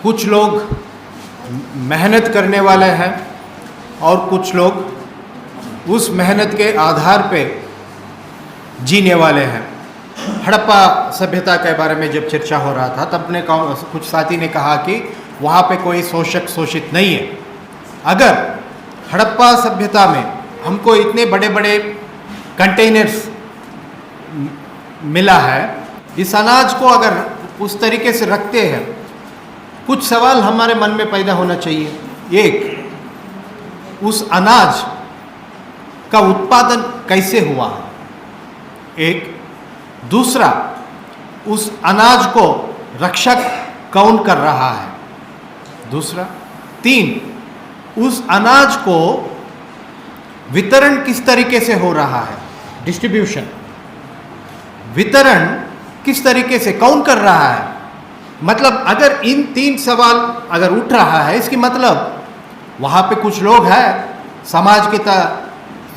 कुछ लोग मेहनत करने वाले हैं और कुछ लोग उस मेहनत के आधार पे जीने वाले हैं। हड़प्पा सभ्यता के बारे में जब चर्चा हो रहा था तब कुछ साथी ने कहा कि वहाँ पे कोई शोषक शोषित नहीं है। अगर हड़प्पा सभ्यता में हमको इतने बड़े बड़े कंटेनर्स मिला है, इस अनाज को अगर उस तरीके से रखते हैं, कुछ सवाल हमारे मन में पैदा होना चाहिए। एक, उस अनाज का उत्पादन कैसे हुआ है, एक। दूसरा, उस अनाज को रक्षक कौन कर रहा है, दूसरा। तीन, उस अनाज को वितरण किस तरीके से हो रहा है, डिस्ट्रीब्यूशन, वितरण किस तरीके से कौन कर रहा है। मतलब अगर इन तीन सवाल अगर उठ रहा है, इसकी मतलब वहाँ पे कुछ लोग हैं, समाज की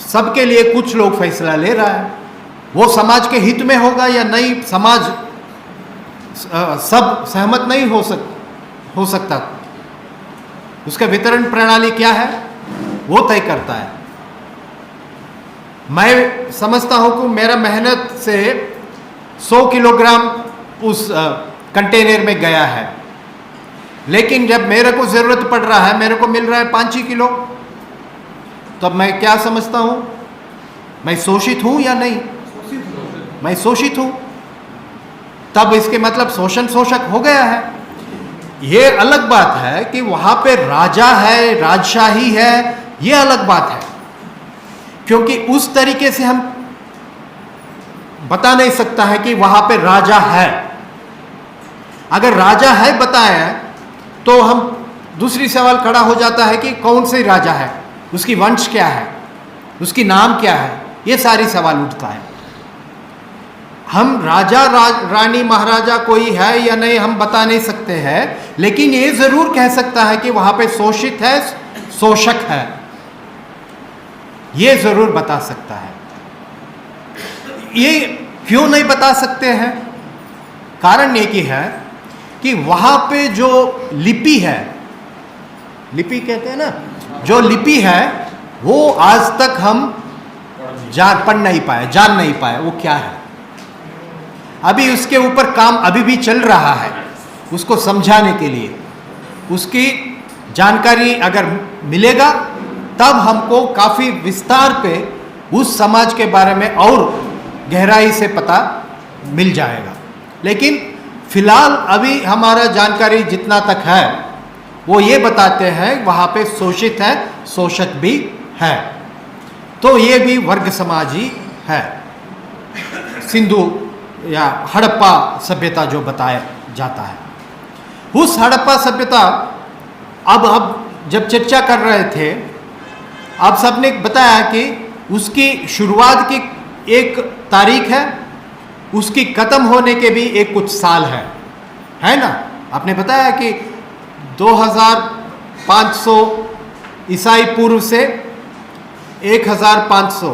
सबके लिए कुछ लोग फैसला ले रहा है। वो समाज के हित में होगा या नहीं, समाज सब सहमत नहीं हो सकता। उसका वितरण प्रणाली क्या है वो तय करता है। मैं समझता हूं कि मेरा मेहनत से 100 किलोग्राम उस कंटेनर में गया है, लेकिन जब मेरे को ज़रूरत पड़ रहा है, मेरे को मिल रहा है 5 ही किलो, तब मैं क्या समझता हूं, मैं शोषित हूं या नहीं? मैं शोषित हूं। तब इसके मतलब शोषण शोषक हो गया है। ये अलग बात है कि वहां पे राजा है, राजशाही है, ये अलग बात है, क्योंकि उस तरीके से हम बता नहीं सकता है कि वहां पे राजा है। अगर राजा है बताया तो हम दूसरी सवाल खड़ा हो जाता है कि कौन से राजा है, उसकी वंश क्या है, उसकी नाम क्या है, ये सारी सवाल उठता है। हम राजा रानी महाराजा कोई है या नहीं हम बता नहीं सकते हैं, लेकिन ये जरूर कह सकता है कि वहां पे शोषित है, शोषक है, ये जरूर बता सकता है। ये क्यों नहीं बता सकते हैं? कारण एक ही है कि वहां पे जो लिपि है, लिपि कहते हैं ना, जो लिपि है वो आज तक हम पढ़ नहीं पाए, जान नहीं पाए वो क्या है। अभी उसके ऊपर काम अभी भी चल रहा है, उसको समझाने के लिए। उसकी जानकारी अगर मिलेगा तब हमको काफ़ी विस्तार पे उस समाज के बारे में और गहराई से पता मिल जाएगा। लेकिन फिलहाल अभी हमारा जानकारी जितना तक है वो ये बताते हैं वहाँ पे शोषित है, शोषक भी है, तो ये भी वर्ग समाज ही है। सिंधु या हड़प्पा सभ्यता जो बताया जाता है, उस हड़प्पा सभ्यता अब जब चर्चा कर रहे थे, आप सबने बताया कि उसकी शुरुआत की एक तारीख है, उसकी खत्म होने के भी एक कुछ साल है ना। आपने बताया कि 2500 ईसाई पूर्व से 1500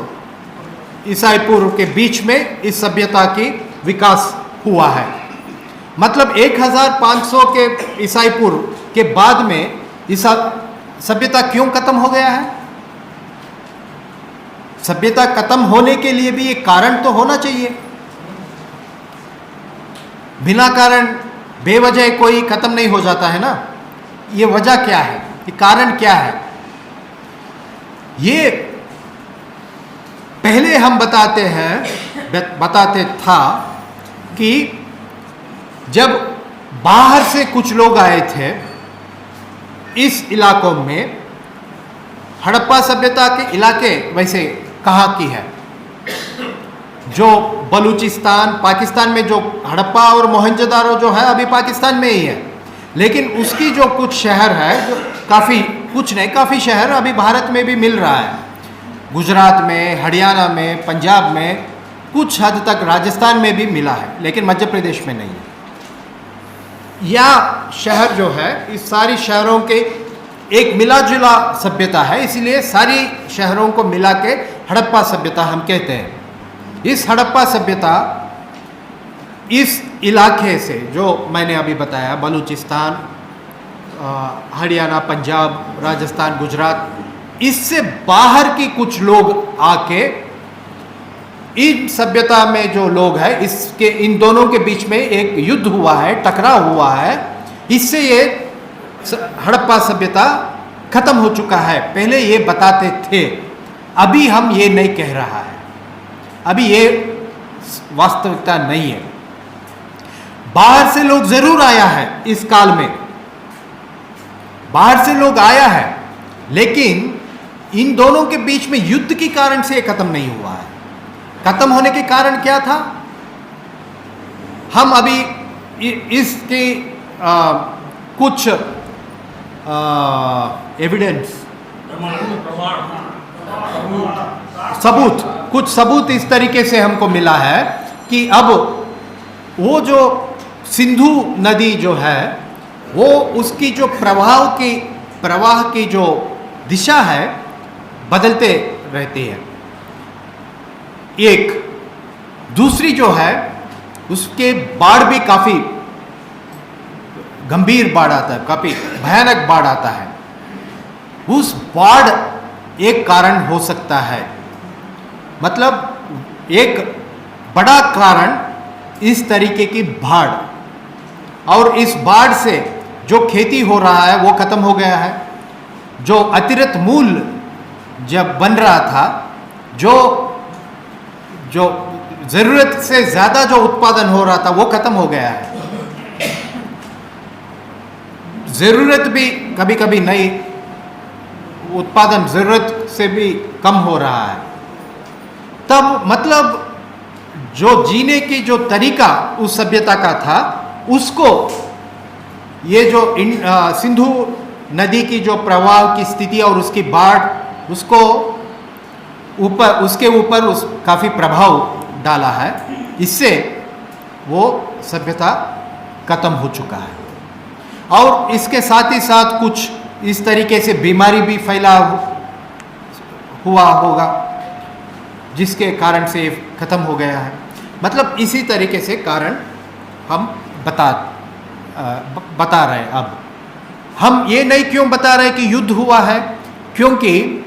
ईसाई पूर्व के बीच में इस सभ्यता की विकास हुआ है। मतलब 1500 के ईसाई पूर्व के बाद में इस सभ्यता क्यों खत्म हो गया है? सभ्यता खत्म होने के लिए भी एक कारण तो होना चाहिए। बिना कारण बेवजह कोई खत्म नहीं हो जाता है ना। ये वजह क्या है, ये कारण क्या है? ये पहले हम बताते था कि जब बाहर से कुछ लोग आए थे इस इलाकों में, हड़प्पा सभ्यता के इलाके वैसे कहाँ की है, जो बलूचिस्तान पाकिस्तान में जो हड़प्पा और मोहनजोदारो जो है अभी पाकिस्तान में ही है, लेकिन उसकी जो कुछ शहर है, जो काफ़ी शहर अभी भारत में भी मिल रहा है। गुजरात में, हरियाणा में, पंजाब में, कुछ हद तक राजस्थान में भी मिला है, लेकिन मध्य प्रदेश में नहीं है। यह शहर जो है, इस सारी शहरों के एक मिला जुला सभ्यता है, इसलिए सारी शहरों को मिला के हड़प्पा सभ्यता हम कहते हैं। इस हड़प्पा सभ्यता इस इलाके से जो मैंने अभी बताया, बलूचिस्तान, हरियाणा, पंजाब, राजस्थान, गुजरात, इससे बाहर की कुछ लोग आके इन सभ्यता में जो लोग हैं, इसके इन दोनों के बीच में एक युद्ध हुआ है, टकराव हुआ है, इससे ये हड़प्पा सभ्यता खत्म हो चुका है। पहले ये बताते थे, अभी हम ये नहीं कह रहा है, अभी ये वास्तविकता नहीं है। बाहर से लोग जरूर आया है इस काल में, बाहर से लोग आया है, लेकिन इन दोनों के बीच में युद्ध के कारण से ये खत्म नहीं हुआ है। खत्म होने के कारण क्या था, हम अभी इसके कुछ एविडेंस, सबूत, कुछ सबूत इस तरीके से हमको मिला है कि अब वो जो सिंधु नदी जो है, वो उसकी जो प्रवाह की जो दिशा है बदलते रहती है। एक दूसरी जो है, उसके बाढ़ भी काफी गंभीर बाढ़ आता है, काफी भयानक बाढ़ आता है। उस बाढ़ एक कारण हो सकता है, मतलब एक बड़ा कारण इस तरीके की बाढ़, और इस बाढ़ से जो खेती हो रहा है वो खत्म हो गया है। जो अतिरिक्त मूल्य जब बन रहा था, जो जरूरत से ज्यादा जो उत्पादन हो रहा था वो खत्म हो गया है। जरूरत भी कभी कभी नहीं, उत्पादन जरूरत से भी कम हो रहा है। तब मतलब जो जीने की जो तरीका उस सभ्यता का था, उसको ये जो सिंधु नदी की जो प्रवाह की स्थिति और उसकी बाढ़, उसको उसके ऊपर काफी प्रभाव डाला है। इससे वो सभ्यता खत्म हो चुका है। और इसके साथ ही साथ कुछ इस तरीके से बीमारी भी फैला हुआ होगा, जिसके कारण से खत्म हो गया है। मतलब इसी तरीके से कारण हम बता रहे हैं। अब हम ये नहीं क्यों बता रहे कि युद्ध हुआ है, क्योंकि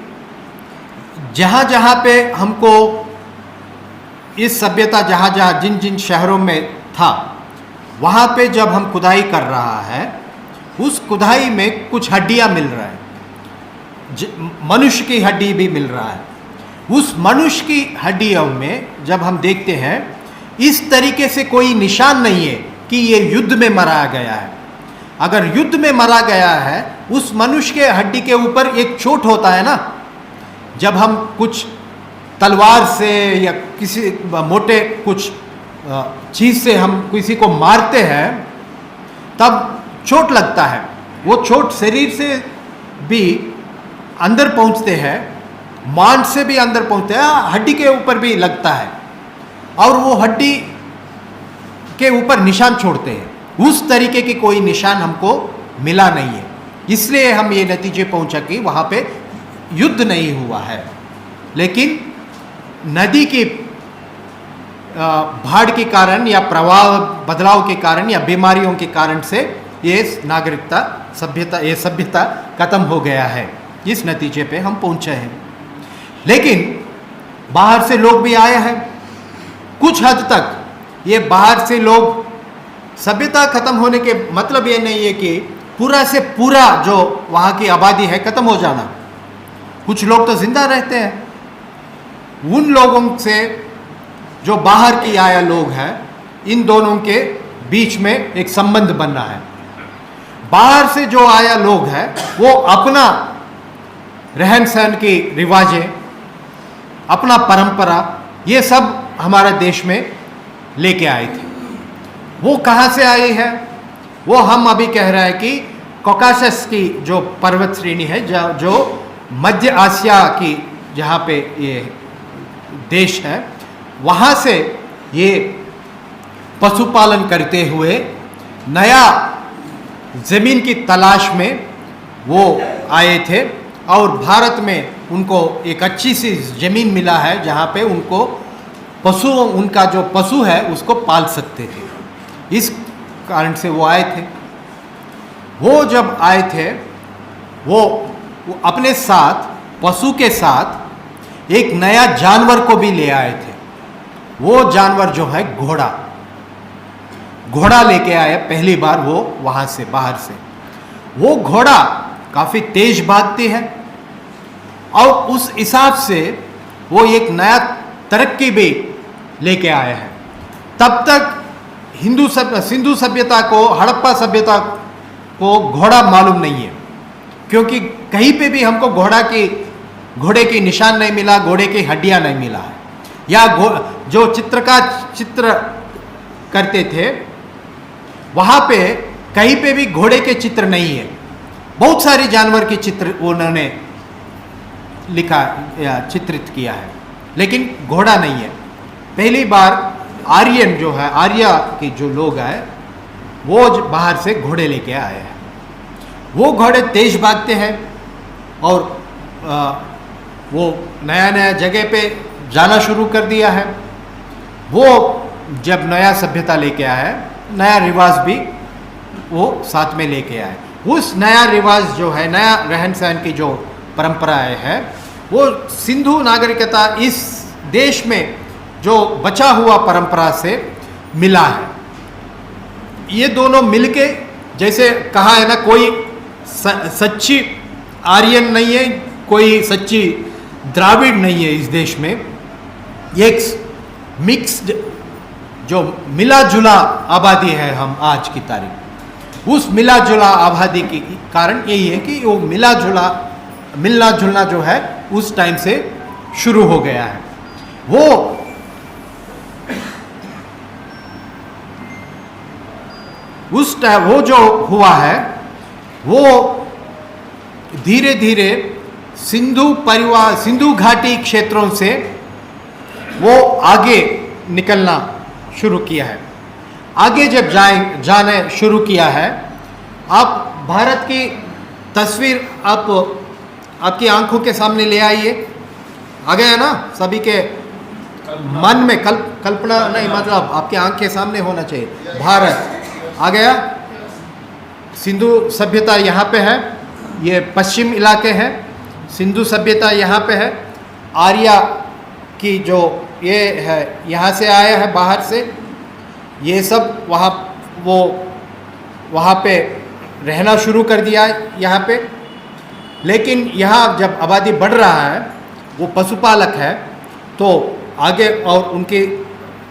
जहाँ जहाँ पे हमको इस सभ्यता जिन जिन शहरों में था, वहाँ पे जब हम खुदाई कर रहा है, उस खुदाई में कुछ हड्डियाँ मिल रहा है, मनुष्य की हड्डी भी मिल रहा है। उस मनुष्य की हड्डियों में जब हम देखते हैं, इस तरीके से कोई निशान नहीं है कि ये युद्ध में मारा गया है। अगर युद्ध में मारा गया है, उस मनुष्य के हड्डी के ऊपर एक चोट होता है ना, जब हम कुछ तलवार से या किसी मोटे कुछ चीज से हम किसी को मारते हैं, तब चोट लगता है। वो चोट शरीर से भी अंदर पहुंचते हैं, मांस से भी अंदर पहुंचते हैं, हड्डी के ऊपर भी लगता है, और वो हड्डी के ऊपर निशान छोड़ते हैं। उस तरीके की कोई निशान हमको मिला नहीं है, इसलिए हम ये नतीजे पहुंचा कि वहां पे युद्ध नहीं हुआ है। लेकिन नदी की बाढ़ के कारण या प्रवाह बदलाव के कारण या बीमारियों के कारण से ये सभ्यता खत्म हो गया है। इस नतीजे पे हम पहुंचे हैं। लेकिन बाहर से लोग भी आए हैं। कुछ हद तक ये बाहर से लोग, सभ्यता खत्म होने के मतलब ये नहीं है कि पूरा से पूरा जो वहाँ की आबादी है खत्म हो जाना। कुछ लोग तो जिंदा रहते हैं। उन लोगों से जो बाहर की आया लोग हैं, इन दोनों के बीच में एक संबंध बन रहा है। बाहर से जो आया लोग हैं, वो अपना रहन सहन की रिवाजें, अपना परंपरा, ये सब हमारे देश में लेके आए थे। वो कहाँ से आई है? वो हम अभी कह रहे हैं कि कॉकासस की जो पर्वत श्रेणी है, जो मध्य आसिया की जहाँ पे ये देश है, वहाँ से ये पशुपालन करते हुए नया ज़मीन की तलाश में वो आए थे, और भारत में उनको एक अच्छी सी ज़मीन मिला है जहाँ पे उनको उनका जो पशु है उसको पाल सकते थे। इस कारण से वो आए थे। वो जब आए थे वो अपने साथ पशु के साथ एक नया जानवर को भी ले आए थे। वो जानवर जो है घोड़ा लेके आए पहली बार वो वहां से बाहर से। वो घोड़ा काफी तेज भागती है और उस हिसाब से वो एक नया तरक्की भी लेके आए हैं। तब तक सिंधु सभ्यता को, हड़प्पा सभ्यता को घोड़ा मालूम नहीं है, क्योंकि कहीं पे भी हमको घोड़े की निशान नहीं मिला, घोड़े की हड्डियां नहीं मिला है। या जो चित्र करते थे वहां पे कहीं पे भी घोड़े के चित्र नहीं है। बहुत सारे जानवर के चित्र उन्होंने लिखा या चित्रित किया है, लेकिन घोड़ा नहीं है। पहली बार आर्यन जो है, आर्या के जो लोग हैं वो बाहर से घोड़े लेके आए हैं। वो घोड़े तेज भागते हैं और वो नया नया जगह पे जाना शुरू कर दिया है। वो जब नया सभ्यता लेके आया है, नया रिवाज भी वो साथ में लेके आए। उस नया रिवाज जो है, नया रहन सहन की जो परंपराएं हैं, वो सिंधु नागरिकता इस देश में जो बचा हुआ परंपरा से मिला है। ये दोनों मिलके, जैसे कहा है ना, कोई सच्ची आर्यन नहीं है, कोई सच्ची द्राविड़ नहीं है इस देश में। एक मिक्स्ड जो मिला जुला आबादी है हम आज की तारीख। उस मिला जुला आबादी के कारण यही है कि वो मिलना जुलना जो है उस टाइम से शुरू हो गया है। वो जो हुआ है वो धीरे धीरे सिंधु घाटी क्षेत्रों से वो आगे निकलना शुरू किया है। आगे जब जाने शुरू किया है, आप भारत की तस्वीर आपकी आंखों के सामने ले आइए। आ गया ना सभी के मन में? कल्पना नहीं, मतलब आपके आंख के सामने होना चाहिए। भारत आ गया, सिंधु सभ्यता यहाँ पे है, ये पश्चिम इलाके हैं, सिंधु सभ्यता यहाँ पे है। आर्या की जो ये है यहाँ से आया है बाहर से, ये सब वहाँ पे रहना शुरू कर दिया है यहाँ पे। लेकिन यहाँ जब आबादी बढ़ रहा है, वो पशुपालक है, तो आगे और उनकी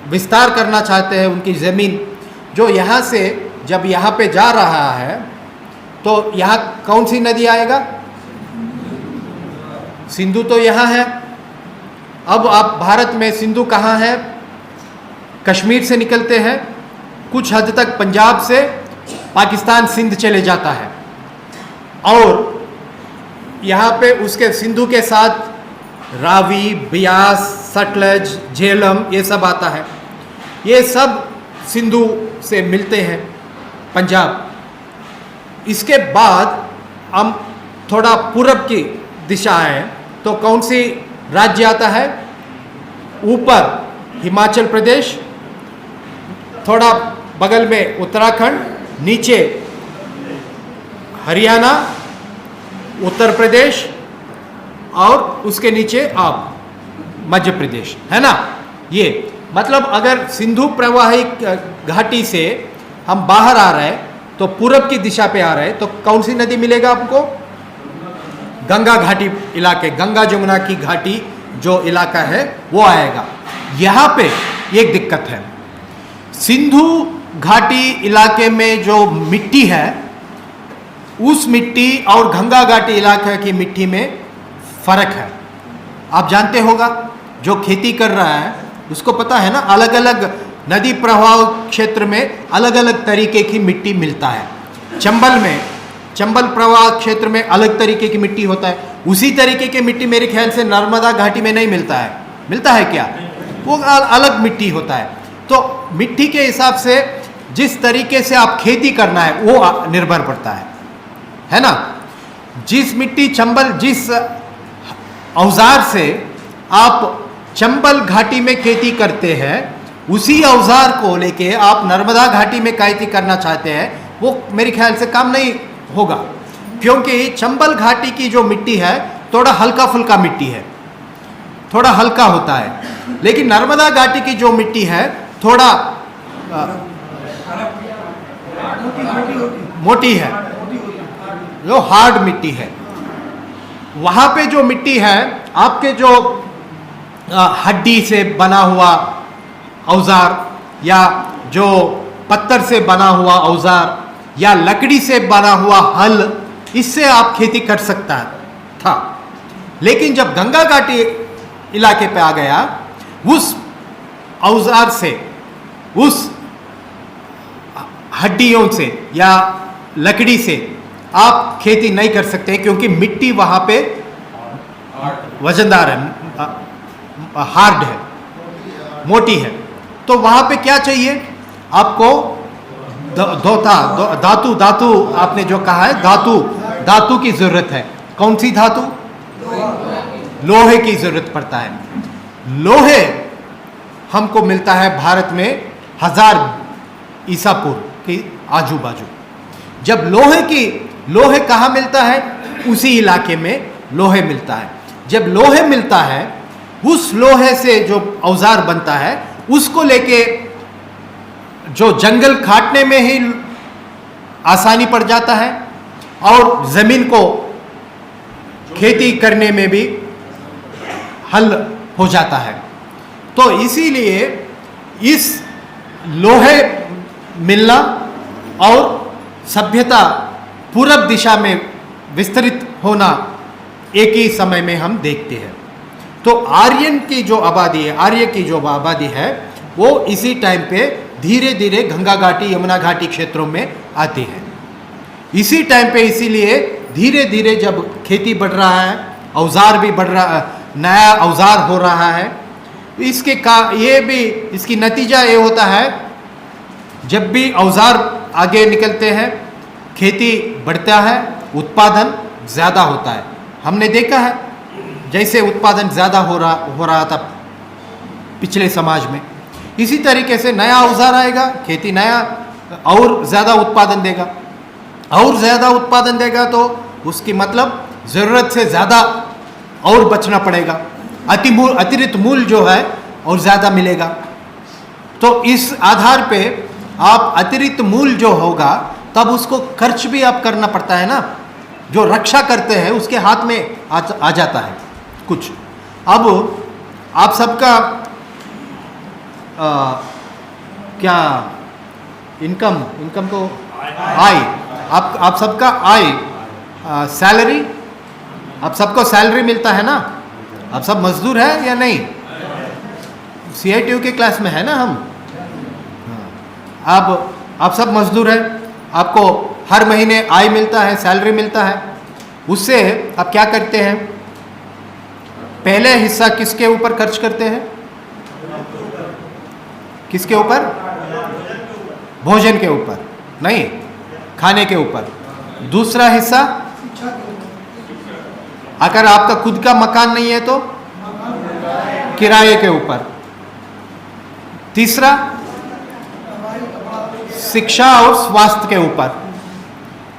विस्तार करना चाहते हैं। उनकी ज़मीन जो यहाँ से जब यहाँ पे जा रहा है, तो यहाँ कौन सी नदी आएगा? सिंधु तो यहाँ है। अब आप भारत में सिंधु कहाँ है? कश्मीर से निकलते हैं, कुछ हद तक पंजाब से पाकिस्तान सिंध चले जाता है, और यहाँ पे उसके सिंधु के साथ रावी, ब्यास, सतलज, झेलम ये सब आता है। ये सब सिंधु से मिलते हैं पंजाब। इसके बाद हम थोड़ा पूरब की दिशा है, तो कौन सी राज्य आता है? ऊपर हिमाचल प्रदेश, थोड़ा बगल में उत्तराखंड, नीचे हरियाणा, उत्तर प्रदेश, और उसके नीचे आप मध्य प्रदेश, है ना। ये मतलब अगर सिंधु प्रवाही घाटी से हम बाहर आ रहे हैं, तो पूरब की दिशा पे आ रहे हैं, तो कौन सी नदी मिलेगा आपको? गंगा घाटी इलाके, गंगा जमुना की घाटी जो इलाका है वो आएगा। यहाँ पे एक दिक्कत है, सिंधु घाटी इलाके में जो मिट्टी है, उस मिट्टी और गंगा घाटी इलाके की मिट्टी में फर्क है। आप जानते होगा, जो खेती कर रहा है उसको पता है ना, अलग अलग नदी प्रवाह क्षेत्र में अलग अलग तरीके की मिट्टी मिलता है। चंबल प्रवाह क्षेत्र में अलग तरीके की मिट्टी होता है। उसी तरीके की मिट्टी मेरे ख्याल से नर्मदा घाटी में नहीं मिलता है। मिलता है क्या? वो अलग मिट्टी होता है। तो मिट्टी के हिसाब से जिस तरीके से आप खेती करना है वो निर्भर पड़ता है ना। जिस मिट्टी जिस औजार से आप चंबल घाटी में खेती करते हैं, उसी औजार को लेके आप नर्मदा घाटी में खेती करना चाहते हैं, वो मेरे ख्याल से काम नहीं होगा, क्योंकि चंबल घाटी की जो मिट्टी है थोड़ा हल्का फुल्का मिट्टी है, थोड़ा हल्का होता है, लेकिन नर्मदा घाटी की जो मिट्टी है थोड़ा मोटी है, जो हार्ड मिट्टी है। वहां पे जो मिट्टी है आपके जो हड्डी से बना हुआ औजार या जो पत्थर से बना हुआ औजार या लकड़ी से बना हुआ हल, इससे आप खेती कर सकता था। लेकिन जब गंगा घाटी इलाके पे आ गया, उस औजार से, उस हड्डियों से या लकड़ी से आप खेती नहीं कर सकते, क्योंकि मिट्टी वहां पे वजनदार है, हार्ड है, मोटी है। तो वहां पे क्या चाहिए आपको? धातु आपने जो कहा है, धातु की जरूरत है। कौन सी धातु? लोहे की जरूरत पड़ता है। लोहे हमको मिलता है भारत में 1000 ईसा पूर्व के आजू बाजू। जब लोहे कहाँ मिलता है? उसी इलाके में लोहे मिलता है। जब लोहे मिलता है, उस लोहे से जो औजार बनता है उसको लेके जो जंगल काटने में ही आसानी पड़ जाता है और जमीन को खेती करने में भी हल हो जाता है। तो इसीलिए इस लोहे मिलना और सभ्यता पूरब दिशा में विस्तृत होना एक ही समय में हम देखते हैं। तो आर्य की जो आबादी है वो इसी टाइम पे धीरे धीरे गंगा घाटी, यमुना घाटी क्षेत्रों में आती है। इसी टाइम पे इसीलिए धीरे धीरे जब खेती बढ़ रहा है, औजार भी बढ़ रहा, नया औजार हो रहा है, इसकी नतीजा ये होता है, जब भी औजार आगे निकलते हैं खेती बढ़ता है, उत्पादन ज़्यादा होता है। हमने देखा है जैसे उत्पादन ज़्यादा हो रहा था पिछले समाज में, इसी तरीके से नया औजार आएगा, खेती नया और ज़्यादा उत्पादन देगा, और ज़्यादा उत्पादन देगा तो उसकी मतलब ज़रूरत से ज़्यादा और बचना पड़ेगा, अतिरिक्त मूल्य जो है और ज़्यादा मिलेगा। तो इस आधार पे आप अतिरिक्त मूल्य जो होगा तब उसको खर्च भी आप करना पड़ता है ना, जो रक्षा करते हैं उसके हाथ में आ जाता है कुछ। अब आप सबका क्या इनकम तो आय, आप सबका आय, सैलरी, आप सबको सैलरी मिलता है ना? आप सब मजदूर है या नहीं? CITU के क्लास में है ना हम? आप सब मजदूर है, आपको हर महीने आय मिलता है, सैलरी मिलता है। उससे आप क्या करते हैं? पहले हिस्सा किसके ऊपर खर्च करते हैं? किसके ऊपर? भोजन के ऊपर नहीं, खाने के ऊपर। दूसरा हिस्सा, अगर आपका खुद का मकान नहीं है तो किराए के ऊपर। तीसरा, शिक्षा और स्वास्थ्य के ऊपर।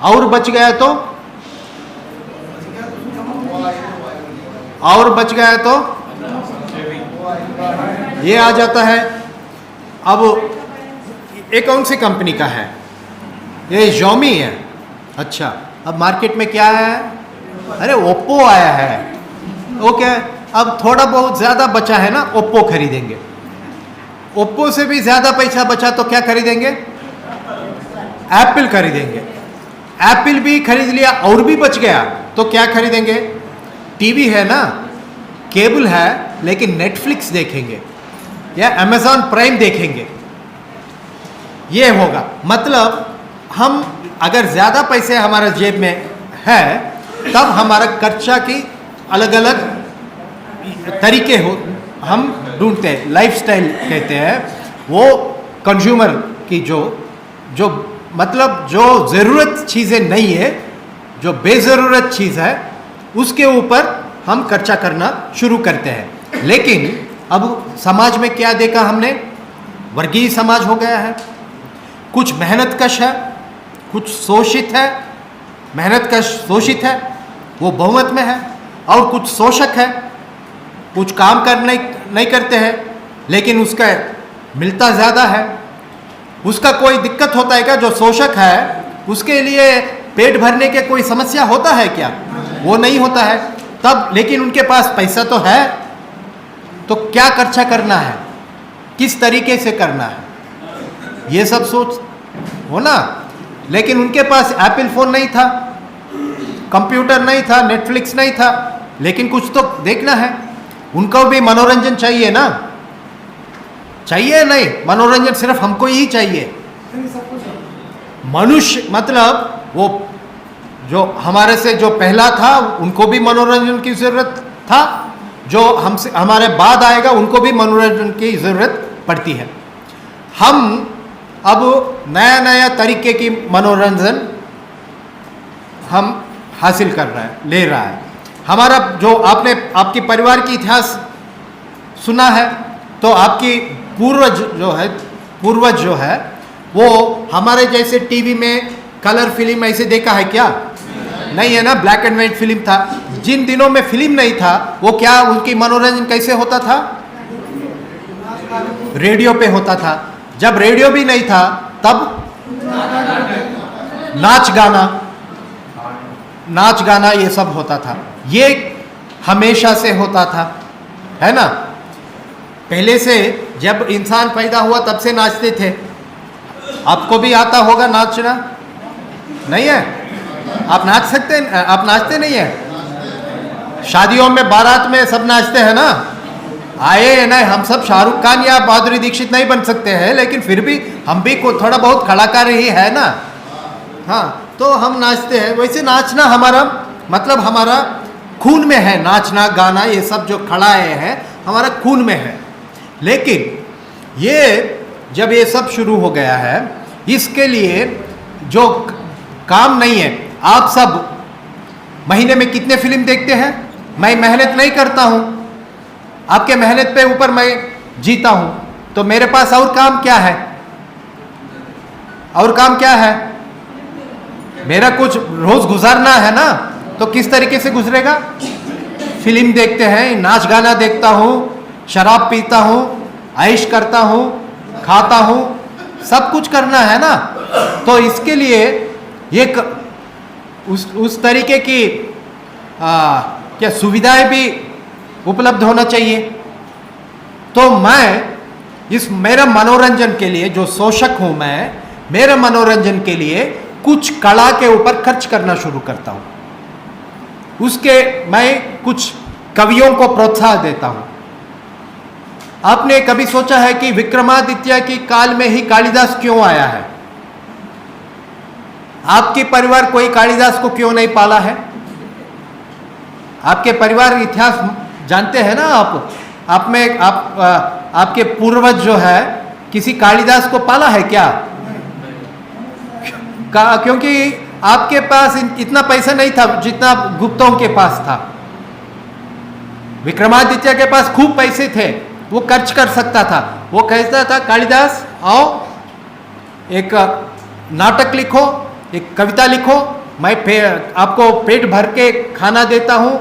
और बच गया तो ये आ जाता है। अब ये कौन सी कंपनी का है? ये Xiaomi है। अच्छा, अब मार्केट में क्या है? अरे ओप्पो आया है। ओके, अब थोड़ा बहुत ज़्यादा बचा है ना, ओप्पो खरीदेंगे। ओप्पो से भी ज़्यादा पैसा बचा तो क्या खरीदेंगे? एप्पल खरीदेंगे। एप्पल भी खरीद लिया और भी बच गया तो क्या खरीदेंगे? टीवी है ना, केबल है, लेकिन नेटफ्लिक्स देखेंगे या अमेज़ॉन प्राइम देखेंगे। ये होगा मतलब हम अगर ज़्यादा पैसे हमारे जेब में है तब हमारा खर्चा की अलग अलग तरीके हम ढूंढते हैं। लाइफस्टाइल कहते हैं वो कंज्यूमर की जो मतलब जो ज़रूरत चीज़ें नहीं है, जो बेज़रूरत चीज़ है उसके ऊपर हम खर्चा करना शुरू करते हैं। लेकिन अब समाज में क्या देखा हमने? वर्गीय समाज हो गया है। कुछ मेहनत कश है, कुछ शोषित है मेहनत का शोषित है, वो बहुमत में है, और कुछ शोषक है, कुछ काम नहीं करते हैं लेकिन उसका मिलता ज़्यादा है। उसका कोई दिक्कत होता है क्या? जो शोषक है उसके लिए पेट भरने के कोई समस्या होता है क्या? वो नहीं होता है। तब लेकिन उनके पास पैसा तो है, तो क्या खर्चा करना है, किस तरीके से करना है, ये सब सोच हो ना। लेकिन उनके पास एप्पल फोन नहीं था, कंप्यूटर नहीं था, नेटफ्लिक्स नहीं था, लेकिन कुछ तो देखना है। उनको भी मनोरंजन चाहिए ना, चाहिए नहीं? मनोरंजन सिर्फ हमको ही चाहिए? मनुष्य मतलब वो जो हमारे से जो पहला था उनको भी मनोरंजन की जरूरत था, जो हमसे हमारे बाद आएगा उनको भी मनोरंजन की जरूरत पड़ती है। हम अब नया नया तरीके की मनोरंजन हम हासिल कर रहा है, ले रहा है। हमारा जो आपने आपकी परिवार की इतिहास सुना है, तो आपकी पूर्वज जो है वो हमारे जैसे टीवी में कलर फिल्म ऐसे देखा है क्या? नहीं है ना, ब्लैक एंड व्हाइट फिल्म था। जिन दिनों में फिल्म नहीं था वो क्या, उनकी मनोरंजन कैसे होता था? रेडियो पे होता था। जब रेडियो भी नहीं था तब नाच गाना ये सब होता था। ये हमेशा से होता था, है ना। पहले से जब इंसान पैदा हुआ तब से नाचते थे। आपको भी आता होगा नाचना? नहीं है? आप नाच सकते हैं? आप नाचते नहीं है? शादियों में बारात में सब नाचते हैं ना। आए नहीं, हम सब शाहरुख खान या माधुरी दीक्षित नहीं बन सकते हैं, लेकिन फिर भी हम भी को थोड़ा बहुत कलाकार ही है ना। हाँ, तो हम नाचते हैं। वैसे नाचना हमारा मतलब हमारा खून में है। नाचना गाना ये सब जो खड़ाए हैं हमारा खून में है। लेकिन ये जब ये सब शुरू हो गया है, इसके लिए जो काम नहीं है। आप सब महीने में कितने फिल्म देखते हैं? मैं मेहनत नहीं करता हूं, आपके मेहनत पे ऊपर मैं जीता हूं, तो मेरे पास और काम क्या है? और काम क्या है? मेरा कुछ रोज गुजारना है ना, तो किस तरीके से गुजरेगा? फिल्म देखते हैं, नाच गाना देखता हूं, शराब पीता हूं, ऐश करता हूं, खाता हूं, सब कुछ करना है ना। तो इसके लिए एक उस तरीके की क्या सुविधाएं भी उपलब्ध होना चाहिए। तो मैं मेरा मनोरंजन के लिए, जो शोषक हूं मैं, मेरे मनोरंजन के लिए कुछ कला के ऊपर खर्च करना शुरू करता हूं। उसके मैं कुछ कवियों को प्रोत्साहन देता हूं। आपने कभी सोचा है कि विक्रमादित्य की काल में ही कालिदास क्यों आया है? आपके परिवार कोई कालिदास को क्यों नहीं पाला है? आपके परिवार इतिहास जानते हैं ना आप में आपके पूर्वज जो है किसी कालिदास को पाला है क्या? क्योंकि आपके पास इतना पैसा नहीं था जितना गुप्तों के पास था। विक्रमादित्य के पास खूब पैसे थे, वो खर्च कर सकता था। वो कहता था कालिदास आओ, एक नाटक लिखो, एक कविता लिखो, मैं आपको पेट भर के खाना देता हूँ,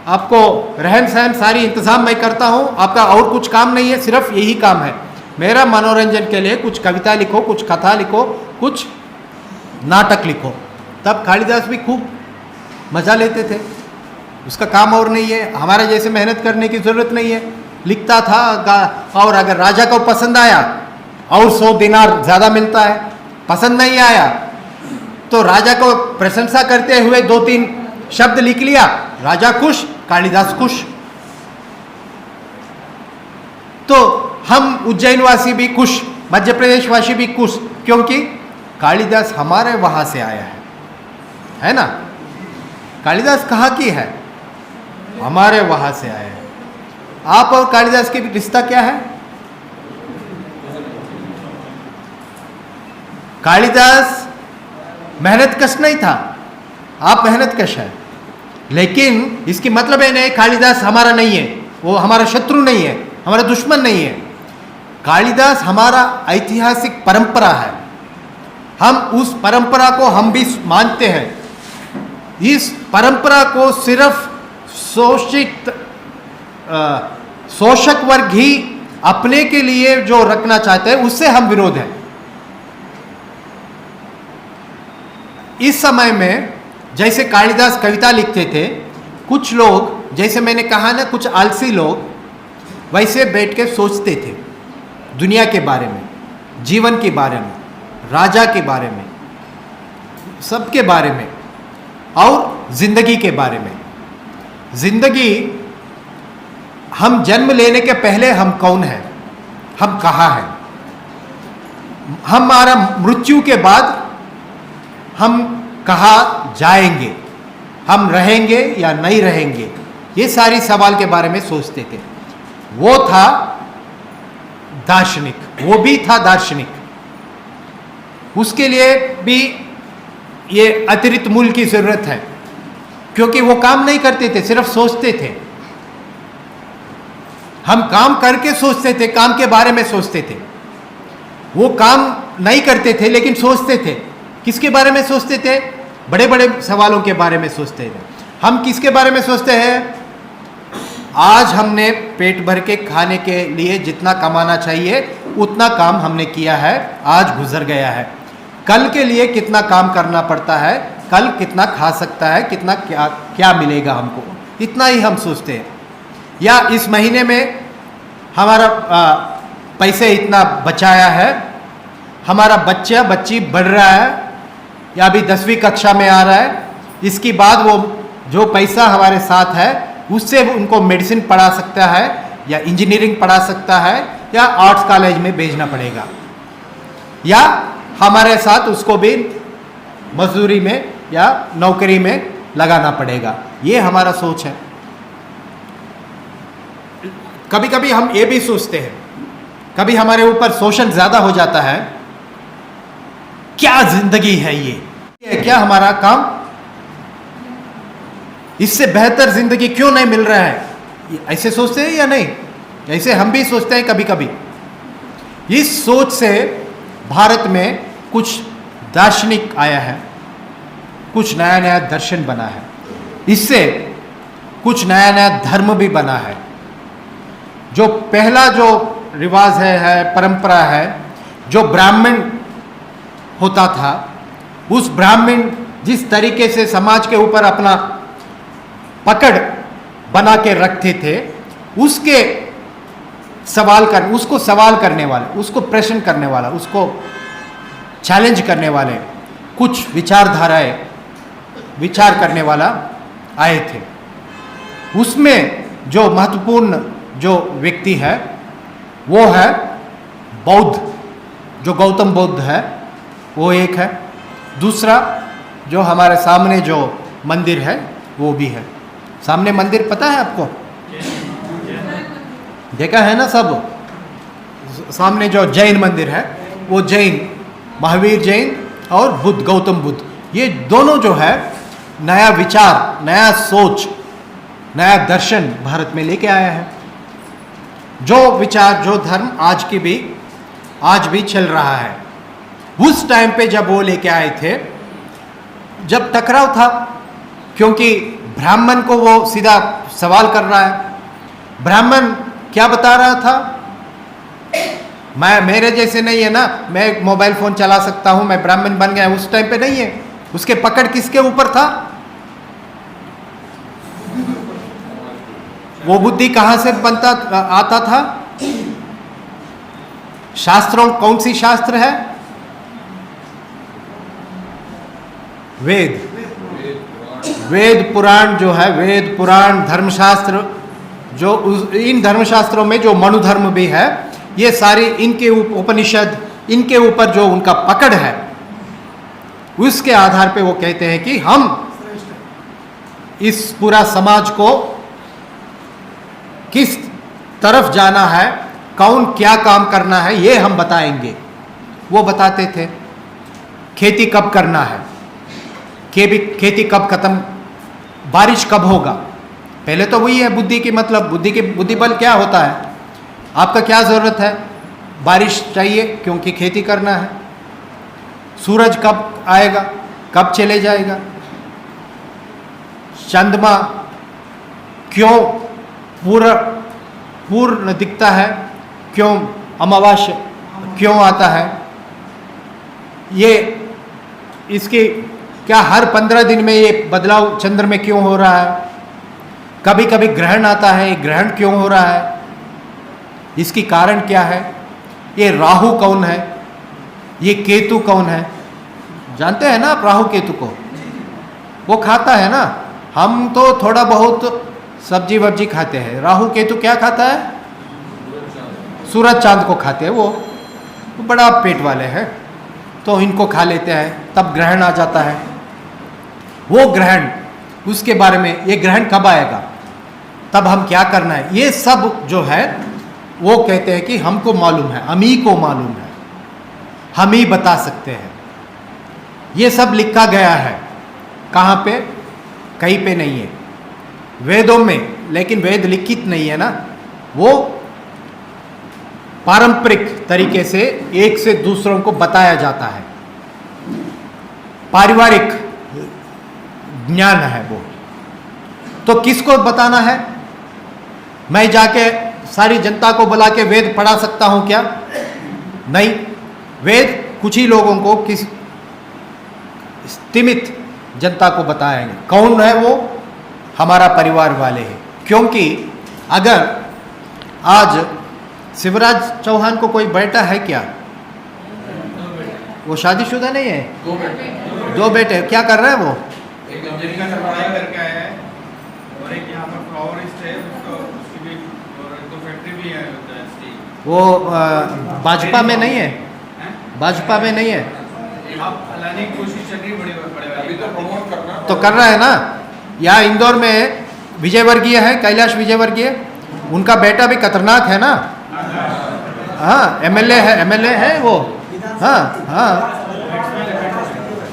आपको रहन सहन सारी इंतजाम मैं करता हूँ, आपका और कुछ काम नहीं है, सिर्फ यही काम है, मेरा मनोरंजन के लिए कुछ कविता लिखो, कुछ कथा लिखो, कुछ नाटक लिखो। तब कालिदास भी खूब मजा लेते थे। उसका काम और नहीं है, हमारे जैसे मेहनत करने की जरूरत नहीं है, लिखता था। और अगर राजा को पसंद आया और 100 दिनार ज्यादा मिलता है, पसंद नहीं आया तो राजा को प्रशंसा करते हुए 2-3 शब्द लिख लिया, राजा खुश, कालिदास खुश। तो हम उज्जैन वासी भी खुश, मध्य प्रदेश वासी भी खुश, क्योंकि कालिदास हमारे वहां से आया है ना। कालिदास कहाँ की है? हमारे वहां से आया है। आप और कालिदास के रिश्ता क्या है? कालिदास मेहनत कश नहीं था, आप मेहनत कश है। लेकिन इसकी मतलब है नहीं कालिदास हमारा नहीं है, वो हमारा शत्रु नहीं है, हमारा दुश्मन नहीं है। कालिदास हमारा ऐतिहासिक परंपरा है। हम उस परंपरा को हम भी मानते हैं, इस परंपरा को सिर्फ शोषक वर्ग ही अपने के लिए जो रखना चाहते हैं, उससे हम विरोध हैं। इस समय में जैसे कालिदास कविता लिखते थे, कुछ लोग, जैसे मैंने कहा ना, कुछ आलसी लोग वैसे बैठ के सोचते थे दुनिया के बारे में, जीवन के बारे में, राजा के बारे में, सबके बारे में, और जिंदगी के बारे में। जिंदगी, हम जन्म लेने के पहले हम कौन हैं, हम कहाँ हैं, हमारा मृत्यु के बाद हम कहाँ जाएंगे, हम रहेंगे या नहीं रहेंगे, ये सारी सवाल के बारे में सोचते थे। वो था दार्शनिक, वो भी था दार्शनिक। उसके लिए भी ये अतिरिक्त मूल्य की जरूरत है, क्योंकि वो काम नहीं करते थे, सिर्फ सोचते थे। हम काम करके सोचते थे, काम के बारे में सोचते थे। वो काम नहीं करते थे लेकिन सोचते थे। किसके बारे में सोचते थे? बड़े बड़े सवालों के बारे में सोचते थे। हम किसके बारे में सोचते हैं? आज हमने पेट भर के खाने के लिए जितना कमाना चाहिए उतना काम हमने किया है, आज गुजर गया है। कल के लिए कितना काम करना पड़ता है, कल कितना खा सकता है, कितना क्या मिलेगा हमको, इतना ही हम सोचते हैं। या इस महीने में हमारा पैसे इतना बचाया है, हमारा बच्चा बच्ची बढ़ रहा है या अभी 10वीं कक्षा में आ रहा है, इसके बाद वो जो पैसा हमारे साथ है उससे उनको मेडिसिन पढ़ा सकता है या इंजीनियरिंग पढ़ा सकता है या आर्ट्स कॉलेज में भेजना पड़ेगा, या हमारे साथ उसको भी मजदूरी में या नौकरी में लगाना पड़ेगा। ये हमारा सोच है। कभी कभी हम ये भी सोचते हैं, कभी हमारे ऊपर शोषण ज्यादा हो जाता है, क्या जिंदगी है ये क्या हमारा काम, इससे बेहतर जिंदगी क्यों नहीं मिल रहा है, ऐसे सोचते हैं या नहीं? ऐसे हम भी सोचते हैं कभी कभी। इस सोच से भारत में कुछ दार्शनिक आया है, कुछ नया नया दर्शन बना है, इससे कुछ नया नया धर्म भी बना है। जो पहला जो रिवाज है परंपरा है, जो ब्राह्मण होता था, उस ब्राह्मण जिस तरीके से समाज के ऊपर अपना पकड़ बना के रखते थे, उसको सवाल करने वाले, उसको प्रश्न करने वाला, उसको चैलेंज करने वाले कुछ विचारधाराएं, विचार करने वाला आए थे। उसमें जो महत्वपूर्ण जो व्यक्ति है वो है बौद्ध, जो गौतम बुद्ध है वो एक है। दूसरा जो हमारे सामने जो मंदिर है वो भी है। सामने मंदिर पता है आपको? देखा है ना सब? सामने जो जैन मंदिर है वो जैन, महावीर जैन और बुद्ध, गौतम बुद्ध, ये दोनों जो है नया विचार, नया सोच, नया दर्शन भारत में लेके आया है। जो विचार, जो धर्म आज भी चल रहा है। उस टाइम पे जब वो लेके आए थे, जब टकराव था, क्योंकि ब्राह्मण को वो सीधा सवाल कर रहा है। ब्राह्मण क्या बता रहा था? मेरे जैसे नहीं है ना, मैं मोबाइल फोन चला सकता हूं, मैं ब्राह्मण बन गया। उस टाइम पे नहीं है। उसके पकड़ किसके ऊपर था? वो बुद्धि कहां से आता था? शास्त्रों, कौन सी शास्त्र है? वेद पुराण जो है, वेद पुराण धर्मशास्त्र, जो इन धर्मशास्त्रों में जो मनुधर्म भी है, ये सारी इनके उपनिषद, इनके ऊपर जो उनका पकड़ है, उसके आधार पे वो कहते हैं कि हम इस पूरा समाज को किस तरफ जाना है, कौन क्या काम करना है, ये हम बताएंगे। वो बताते थे खेती कब करना है, खेती कब खत्म, बारिश कब होगा। पहले तो वही है बुद्धि की, मतलब बुद्धि बल क्या होता है, आपका क्या जरूरत है, बारिश चाहिए क्योंकि खेती करना है। सूरज कब आएगा, कब चले जाएगा, चंद्रमा क्यों पूर्ण दिखता है, क्यों अमावस्या क्यों आता है, ये इसकी क्या हर 15 दिन में ये बदलाव चंद्र में क्यों हो रहा है, कभी कभी ग्रहण आता है, ग्रहण क्यों हो रहा है, इसकी कारण क्या है, ये राहु कौन है, ये केतु कौन है। जानते हैं ना आप राहु केतु को, वो खाता है ना, हम तो थोड़ा बहुत सब्जी वब्जी खाते हैं, राहु केतु क्या खाता है, सूरज चांद को खाते हैं, वो बड़ा पेट वाले हैं तो इनको खा लेते हैं, तब ग्रहण आ जाता है। वो ग्रहण, उसके बारे में, ये ग्रहण कब आएगा, तब हम क्या करना है, ये सब जो है वो कहते हैं कि हमको मालूम है, हम ही को मालूम है, हम ही बता सकते हैं। ये सब लिखा गया है, कहाँ पे, कहीं पे नहीं है, वेदों में, लेकिन वेद लिखित नहीं है ना, वो पारंपरिक तरीके से एक से दूसरों को बताया जाता है, पारिवारिक ज्ञान है वो। तो किसको बताना है, मैं जाके सारी जनता को बुला के वेद पढ़ा सकता हूं क्या, नहीं, वेद कुछ ही लोगों को, किस सीमित जनता को बताएंगे। कौन है वो, हमारा परिवार वाले हैं। क्योंकि अगर आज शिवराज चौहान को कोई बेटा है क्या, वो शादीशुदा नहीं है, दो बेटे, क्या कर रहे हैं वो, एक अमेरिका से पढ़ाई करके आया है और एक यहाँ पर फ्लावरिस्ट है, उसकी भी और एक तो फैक्ट्री भी है वो भाजपा में नहीं है, भाजपा में नहीं है, आप लाने की कोशिश चल रही है, बड़े अभी तो प्रमोट करना तो कर रहा है ना। यहाँ इंदौर में विजयवर्गीय है, कैलाश विजयवर्गीय, उनका बेटा भी खतरनाक है ना, हाँ एमएलए है वो, हाँ हाँ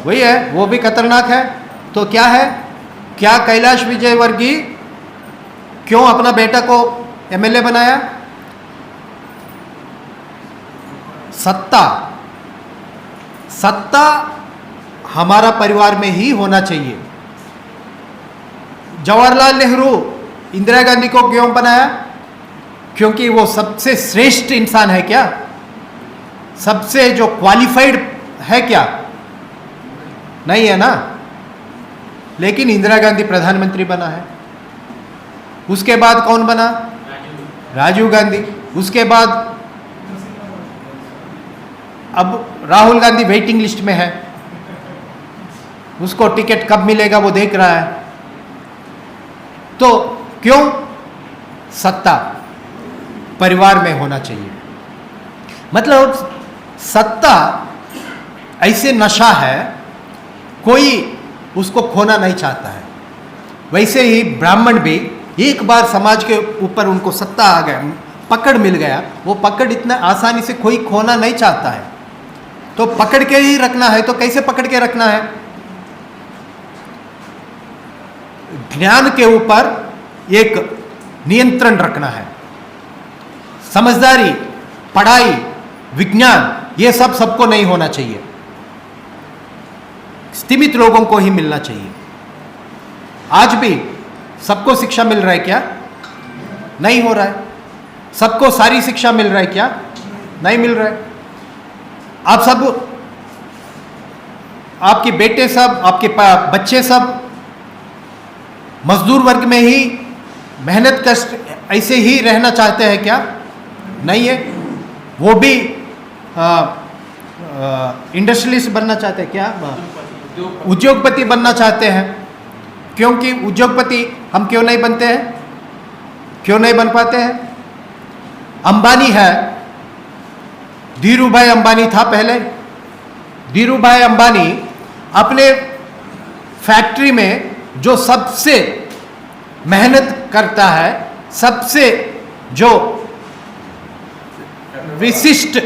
वही है, वो भी खतरनाक है। तो क्या है, क्या कैलाश विजयवर्गीय क्यों अपना बेटा को एमएलए बनाया, सत्ता हमारा परिवार में ही होना चाहिए। जवाहरलाल नेहरू इंदिरा गांधी को क्यों बनाया, क्योंकि वो सबसे श्रेष्ठ इंसान है क्या, सबसे जो क्वालिफाइड है क्या, नहीं है ना। लेकिन इंदिरा गांधी प्रधानमंत्री बना है, उसके बाद कौन बना, राजीव गांधी, उसके बाद अब राहुल गांधी वेटिंग लिस्ट में है, उसको टिकट कब मिलेगा वो देख रहा है। तो क्यों, सत्ता परिवार में होना चाहिए। मतलब सत्ता ऐसे नशा है, कोई उसको खोना नहीं चाहता है। वैसे ही ब्राह्मण भी एक बार समाज के ऊपर उनको सत्ता आ गया, पकड़ मिल गया, वो पकड़ इतना आसानी से कोई खोना नहीं चाहता है। तो पकड़ के ही रखना है, तो कैसे पकड़ के रखना है, ज्ञान के ऊपर एक नियंत्रण रखना है। समझदारी, पढ़ाई, विज्ञान, ये सब सबको नहीं होना चाहिए, सीमित लोगों को ही मिलना चाहिए। आज भी सबको शिक्षा मिल रहा है क्या, नहीं हो रहा है। सबको सारी शिक्षा मिल रहा है क्या, नहीं मिल रहा है। आप सब, आपके बेटे सब, आपके बच्चे सब मजदूर वर्ग में ही मेहनत कष्ट ऐसे ही रहना चाहते हैं क्या, नहीं है। वो भी इंडस्ट्रियलिस्ट बनना चाहते हैं क्या, उद्योगपति बनना चाहते हैं। क्योंकि उद्योगपति हम क्यों नहीं बनते हैं, क्यों नहीं बन पाते हैं। अंबानी है, धीरूभाई अंबानी था पहले। धीरूभाई अंबानी अपने फैक्ट्री में जो सबसे मेहनत करता है, सबसे जो विशिष्ट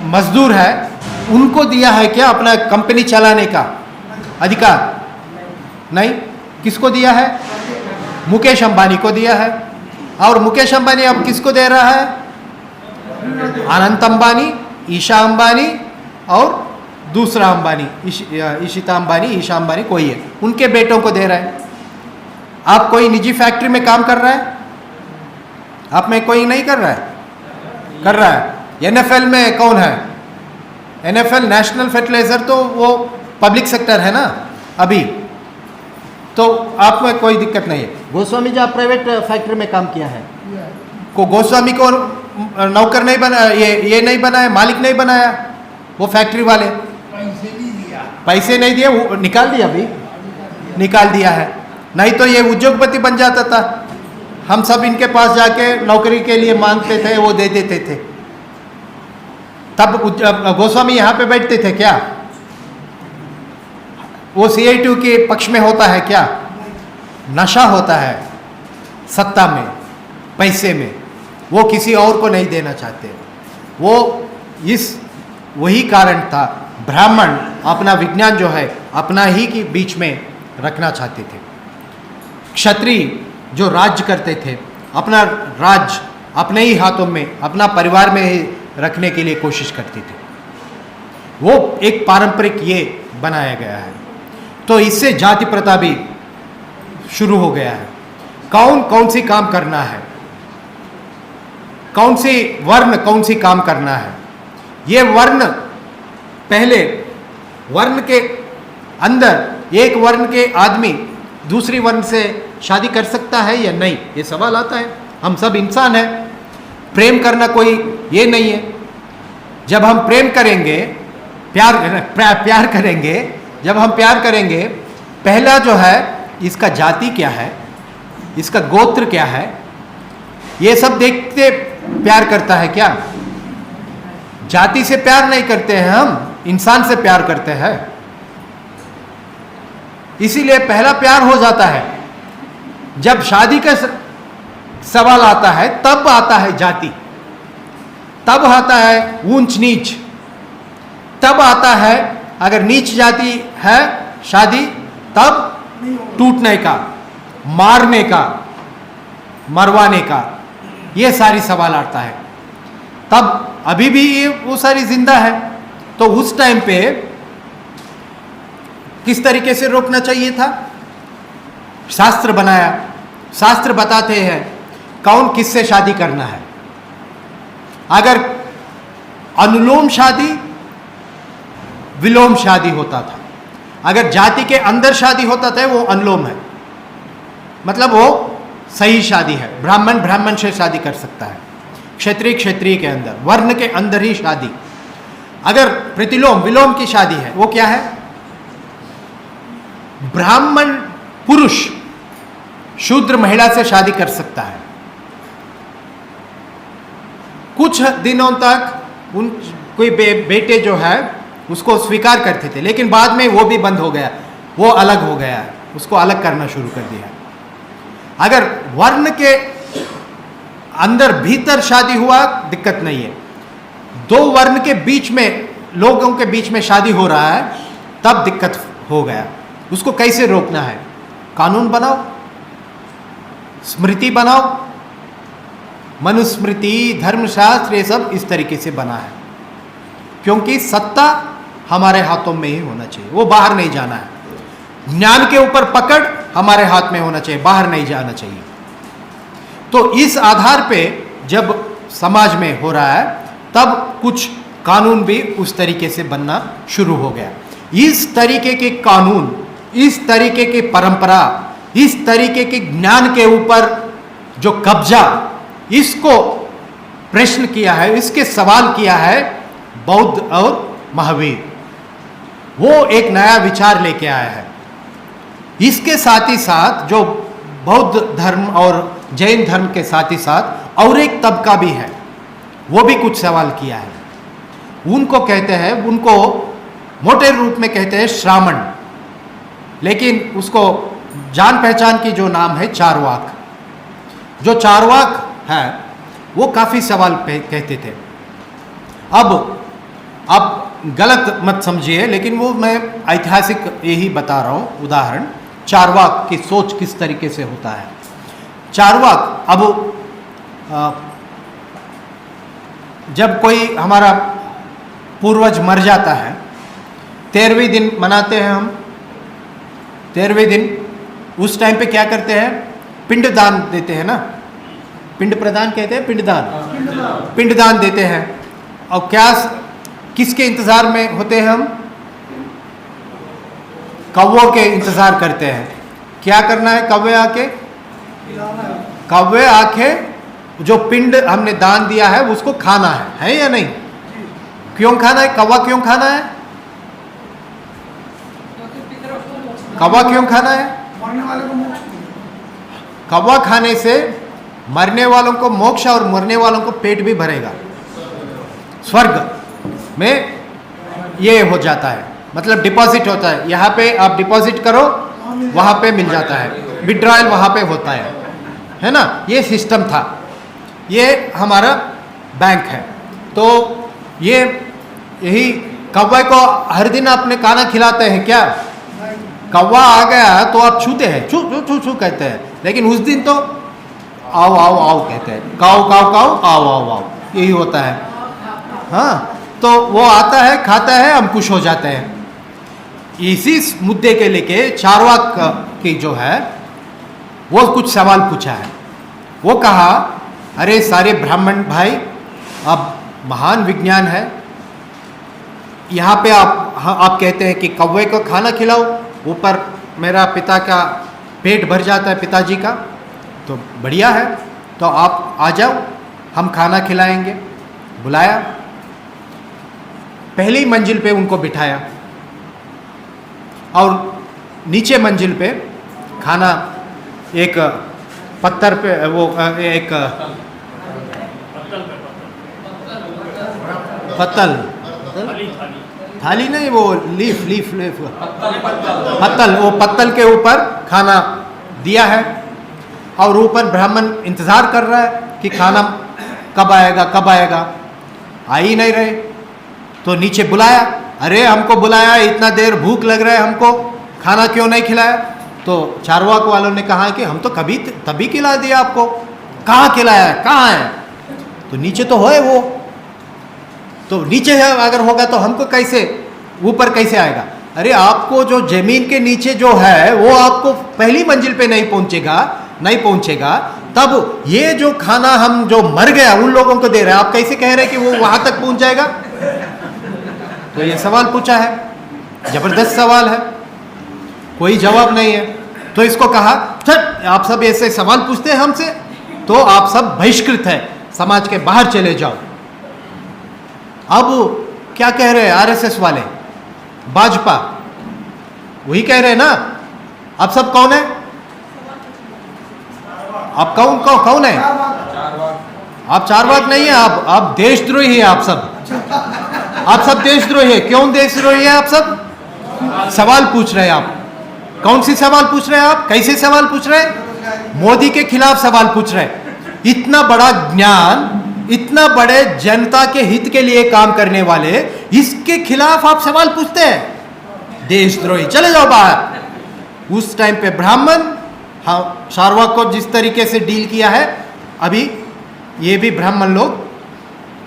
मजदूर है, उनको दिया है क्या अपना कंपनी चलाने का अधिकार, नहीं। किसको दिया है, मुकेश अंबानी को दिया है। और मुकेश अंबानी अब किसको दे रहा है, अनंत अंबानी, ईशा अंबानी और दूसरा अंबानी, ईशिता अंबानी, ईशा अंबानी कोई है, उनके बेटों को दे रहा है। आप कोई निजी फैक्ट्री में काम कर रहा है? आप में कोई नहीं कर रहा है? कर रहा है। एनएफएल में कौन है? एनएफएल नेशनल फर्टिलाइजर तो वो पब्लिक सेक्टर है ना अभी, तो आप में कोई दिक्कत नहीं है। गोस्वामी जी आप प्राइवेट फैक्ट्री में काम किया है, को गोस्वामी को नौकर नहीं बनाया, ये नहीं बनाया, मालिक नहीं बनाया, वो फैक्ट्री वाले पैसे नहीं दिए, वो निकाल दिया, अभी निकाल दिया है, नहीं तो ये उद्योगपति बन जाता था। हम सब इनके पास जाके नौकरी के लिए मांगते थे, वो दे देते थे। तब गोस्वामी यहाँ पे बैठते थे क्या? वो CITU के पक्ष में होता है क्या? नशा होता है सत्ता में, पैसे में, वो किसी और को नहीं देना चाहते। वो वही कारण था, ब्राह्मण अपना विज्ञान जो है अपना ही के बीच में रखना चाहते थे। क्षत्रिय जो राज्य करते थे, अपना राज्य अपने ही हाथों में, अपना परिवार में ही रखने के लिए कोशिश करते थे। वो एक पारंपरिक ये बनाया गया है। तो इससे जाति प्रथा भी शुरू हो गया है। कौन कौन सी काम करना है, कौन सी वर्ण कौन सी काम करना है, ये वर्ण पहले वर्ण के अंदर एक वर्ण के आदमी दूसरी वर्ण से शादी कर सकता है या नहीं, ये सवाल आता है। हम सब इंसान हैं, प्रेम करना कोई ये नहीं है। जब हम प्रेम करेंगे, प्यार करेंगे, जब हम प्यार करेंगे, पहला जो है इसका जाति क्या है, इसका गोत्र क्या है, ये सब देखते प्यार करता है क्या? जाति से प्यार नहीं करते हैं, हम इंसान से प्यार करते हैं। इसीलिए पहला प्यार हो जाता है। जब शादी का सवाल आता है तब आता है जाति, तब आता है ऊंच नीच, तब आता है अगर नीच जाति है शादी, तब टूटने का, मारने का, मरवाने का, ये सारी सवाल आता है। तब अभी भी ये वो सारी जिंदा है। तो उस टाइम पे किस तरीके से रोकना चाहिए था? शास्त्र बनाया, शास्त्र बताते हैं कौन किससे शादी करना है। अगर अनुलोम शादी विलोम शादी होता था, अगर जाति के अंदर शादी होता था वो अनुलोम है, मतलब वो सही शादी है। ब्राह्मण ब्राह्मण से शादी कर सकता है, क्षत्रिय क्षत्रिय के अंदर, वर्ण के अंदर ही शादी। अगर प्रतिलोम विलोम की शादी है, वो क्या है? ब्राह्मण पुरुष शूद्र महिला से शादी कर सकता है। कुछ दिनों तक उन कोई बेटे जो है उसको स्वीकार करते थे, लेकिन बाद में वो भी बंद हो गया, वो अलग हो गया, उसको अलग करना शुरू कर दिया। अगर वर्ण के अंदर भीतर शादी हुआ दिक्कत नहीं है, दो वर्ण के बीच में लोगों के बीच में शादी हो रहा है तब दिक्कत हो गया। उसको कैसे रोकना है? कानून बनाओ, स्मृति बनाओ, मनुस्मृति, धर्मशास्त्र, ये सब इस तरीके से बना है, क्योंकि सत्ता हमारे हाथों में ही होना चाहिए, वो बाहर नहीं जाना है। ज्ञान के ऊपर पकड़ हमारे हाथ में होना चाहिए, बाहर नहीं जाना चाहिए। तो इस आधार पे जब समाज में हो रहा है तब कुछ कानून भी उस तरीके से बनना शुरू हो गया। इस तरीके के कानून, इस तरीके की परंपरा, इस तरीके के ज्ञान के ऊपर जो कब्जा, इसको प्रश्न किया है, इसके सवाल किया है बौद्ध और महावीर। वो एक नया विचार लेके आया है। इसके साथ ही साथ जो बौद्ध धर्म और जैन धर्म के साथ ही साथ और एक तबका भी है, वो भी कुछ सवाल किया है। उनको कहते हैं, उनको मोटे रूप में कहते हैं श्रामण, लेकिन उसको जान पहचान की जो नाम है चारवाक। जो चारवाक है वो काफ़ी सवाल कहते थे। अब गलत मत समझिए, लेकिन वो मैं ऐतिहासिक यही बता रहा हूँ उदाहरण। चारवाक की सोच किस तरीके से होता है। चारवाक, अब जब कोई हमारा पूर्वज मर जाता है 13वें दिन मनाते हैं हम। 13वें दिन उस टाइम पे क्या करते हैं? पिंडदान देते हैं ना, पिंड प्रदान कहते हैं, पिंडदान, पिंडदान देते हैं। और क्या किसके इंतजार में होते हैं हम? कौवों के इंतजार करते हैं। क्या करना है? कौवे आके, कौवे आके जो पिंड हमने दान दिया है उसको खाना है या नहीं? क्यों खाना है? कौवा क्यों खाना है? कौवा क्यों खाना है? कौवा खाने से मरने वालों को मोक्ष और मरने वालों को पेट भी भरेगा, स्वर्ग में ये हो जाता है, मतलब डिपॉजिट होता है। यहाँ पे आप डिपॉजिट करो, वहाँ पे मिल जाता है, विड्रॉयल वहाँ पे होता है ना? ये सिस्टम था, ये हमारा बैंक है। तो ये यही कौवे को हर दिन आपने खाना खिलाते हैं क्या? कौवा आ गया तो आप छूते हैं, छू छू छू छू कहते हैं, लेकिन उस दिन तो आओ आओ आओ कहते हैं, काओ काओ काओ आओ आओ आओ, यही होता है। हाँ, तो वो आता है, खाता है, हम खुश हो जाते हैं। इसी मुद्दे के लेके चारवाक की जो है वो कुछ सवाल पूछा है। वो कहा, अरे सारे ब्राह्मण भाई, अब महान विज्ञान है, यहाँ पे आप कहते हैं कि कौवे को खाना खिलाओ, ऊपर मेरा पिता का पेट भर जाता है, पिताजी का, तो बढ़िया है, तो आप आ जाओ, हम खाना खिलाएंगे। बुलाया, पहली मंजिल पे उनको बिठाया और नीचे मंजिल पे खाना एक पत्थर पे, वो एक पत्तल, थाली नहीं, वो लीफ लीफ लीफ पत्तल, वो पत्तल के ऊपर खाना दिया है और ऊपर ब्राह्मण इंतजार कर रहा है कि खाना कब आएगा कब आएगा, आ ही नहीं रहे। तो नीचे बुलाया, अरे हमको बुलाया, इतना देर भूख लग रहा है हमको, खाना क्यों नहीं खिलाया? तो चारवाक वालों ने कहा कि हम तो कभी तभी खिला दिया आपको, कहाँ खिलाया, कहाँ है? तो नीचे तो है वो, तो नीचे है, अगर होगा तो हमको कैसे ऊपर कैसे आएगा? अरे आपको जो जमीन के नीचे जो है वो आपको पहली मंजिल पे नहीं पहुंचेगा, तब ये जो खाना हम जो मर गया उन लोगों को दे रहे हैं, आप कैसे कह रहे हैं कि वो वहां तक पहुंच जाएगा? तो ये सवाल पूछा है, जबरदस्त सवाल है, कोई जवाब नहीं है। तो इसको कहा, आप सब ऐसे सवाल पूछते हैं हमसे, तो आप सब बहिष्कृत है, समाज के बाहर चले जाओ। अब क्या कह रहे हैं आरएसएस वाले, भाजपा, वही कह रहे हैं ना। आप सब कौन है? आप कौन है? आप चारवाक नहीं है, आप देशद्रोही है। आप सब देशद्रोही है। क्यों देशद्रोही है? आप सब सवाल पूछ रहे हैं। आप कौन सी सवाल पूछ रहे हैं? आप कैसे सवाल पूछ रहे हैं? मोदी के खिलाफ सवाल पूछ रहे हैं। इतना बड़ा ज्ञान, इतना बड़े जनता के हित के लिए काम करने वाले, इसके खिलाफ आप सवाल पूछते हैं? देशद्रोही, चले जाओ बाहर। उस टाइम पे ब्राह्मण, हाँ, चारवाक को जिस तरीके से डील किया है, अभी ये भी ब्राह्मण लोग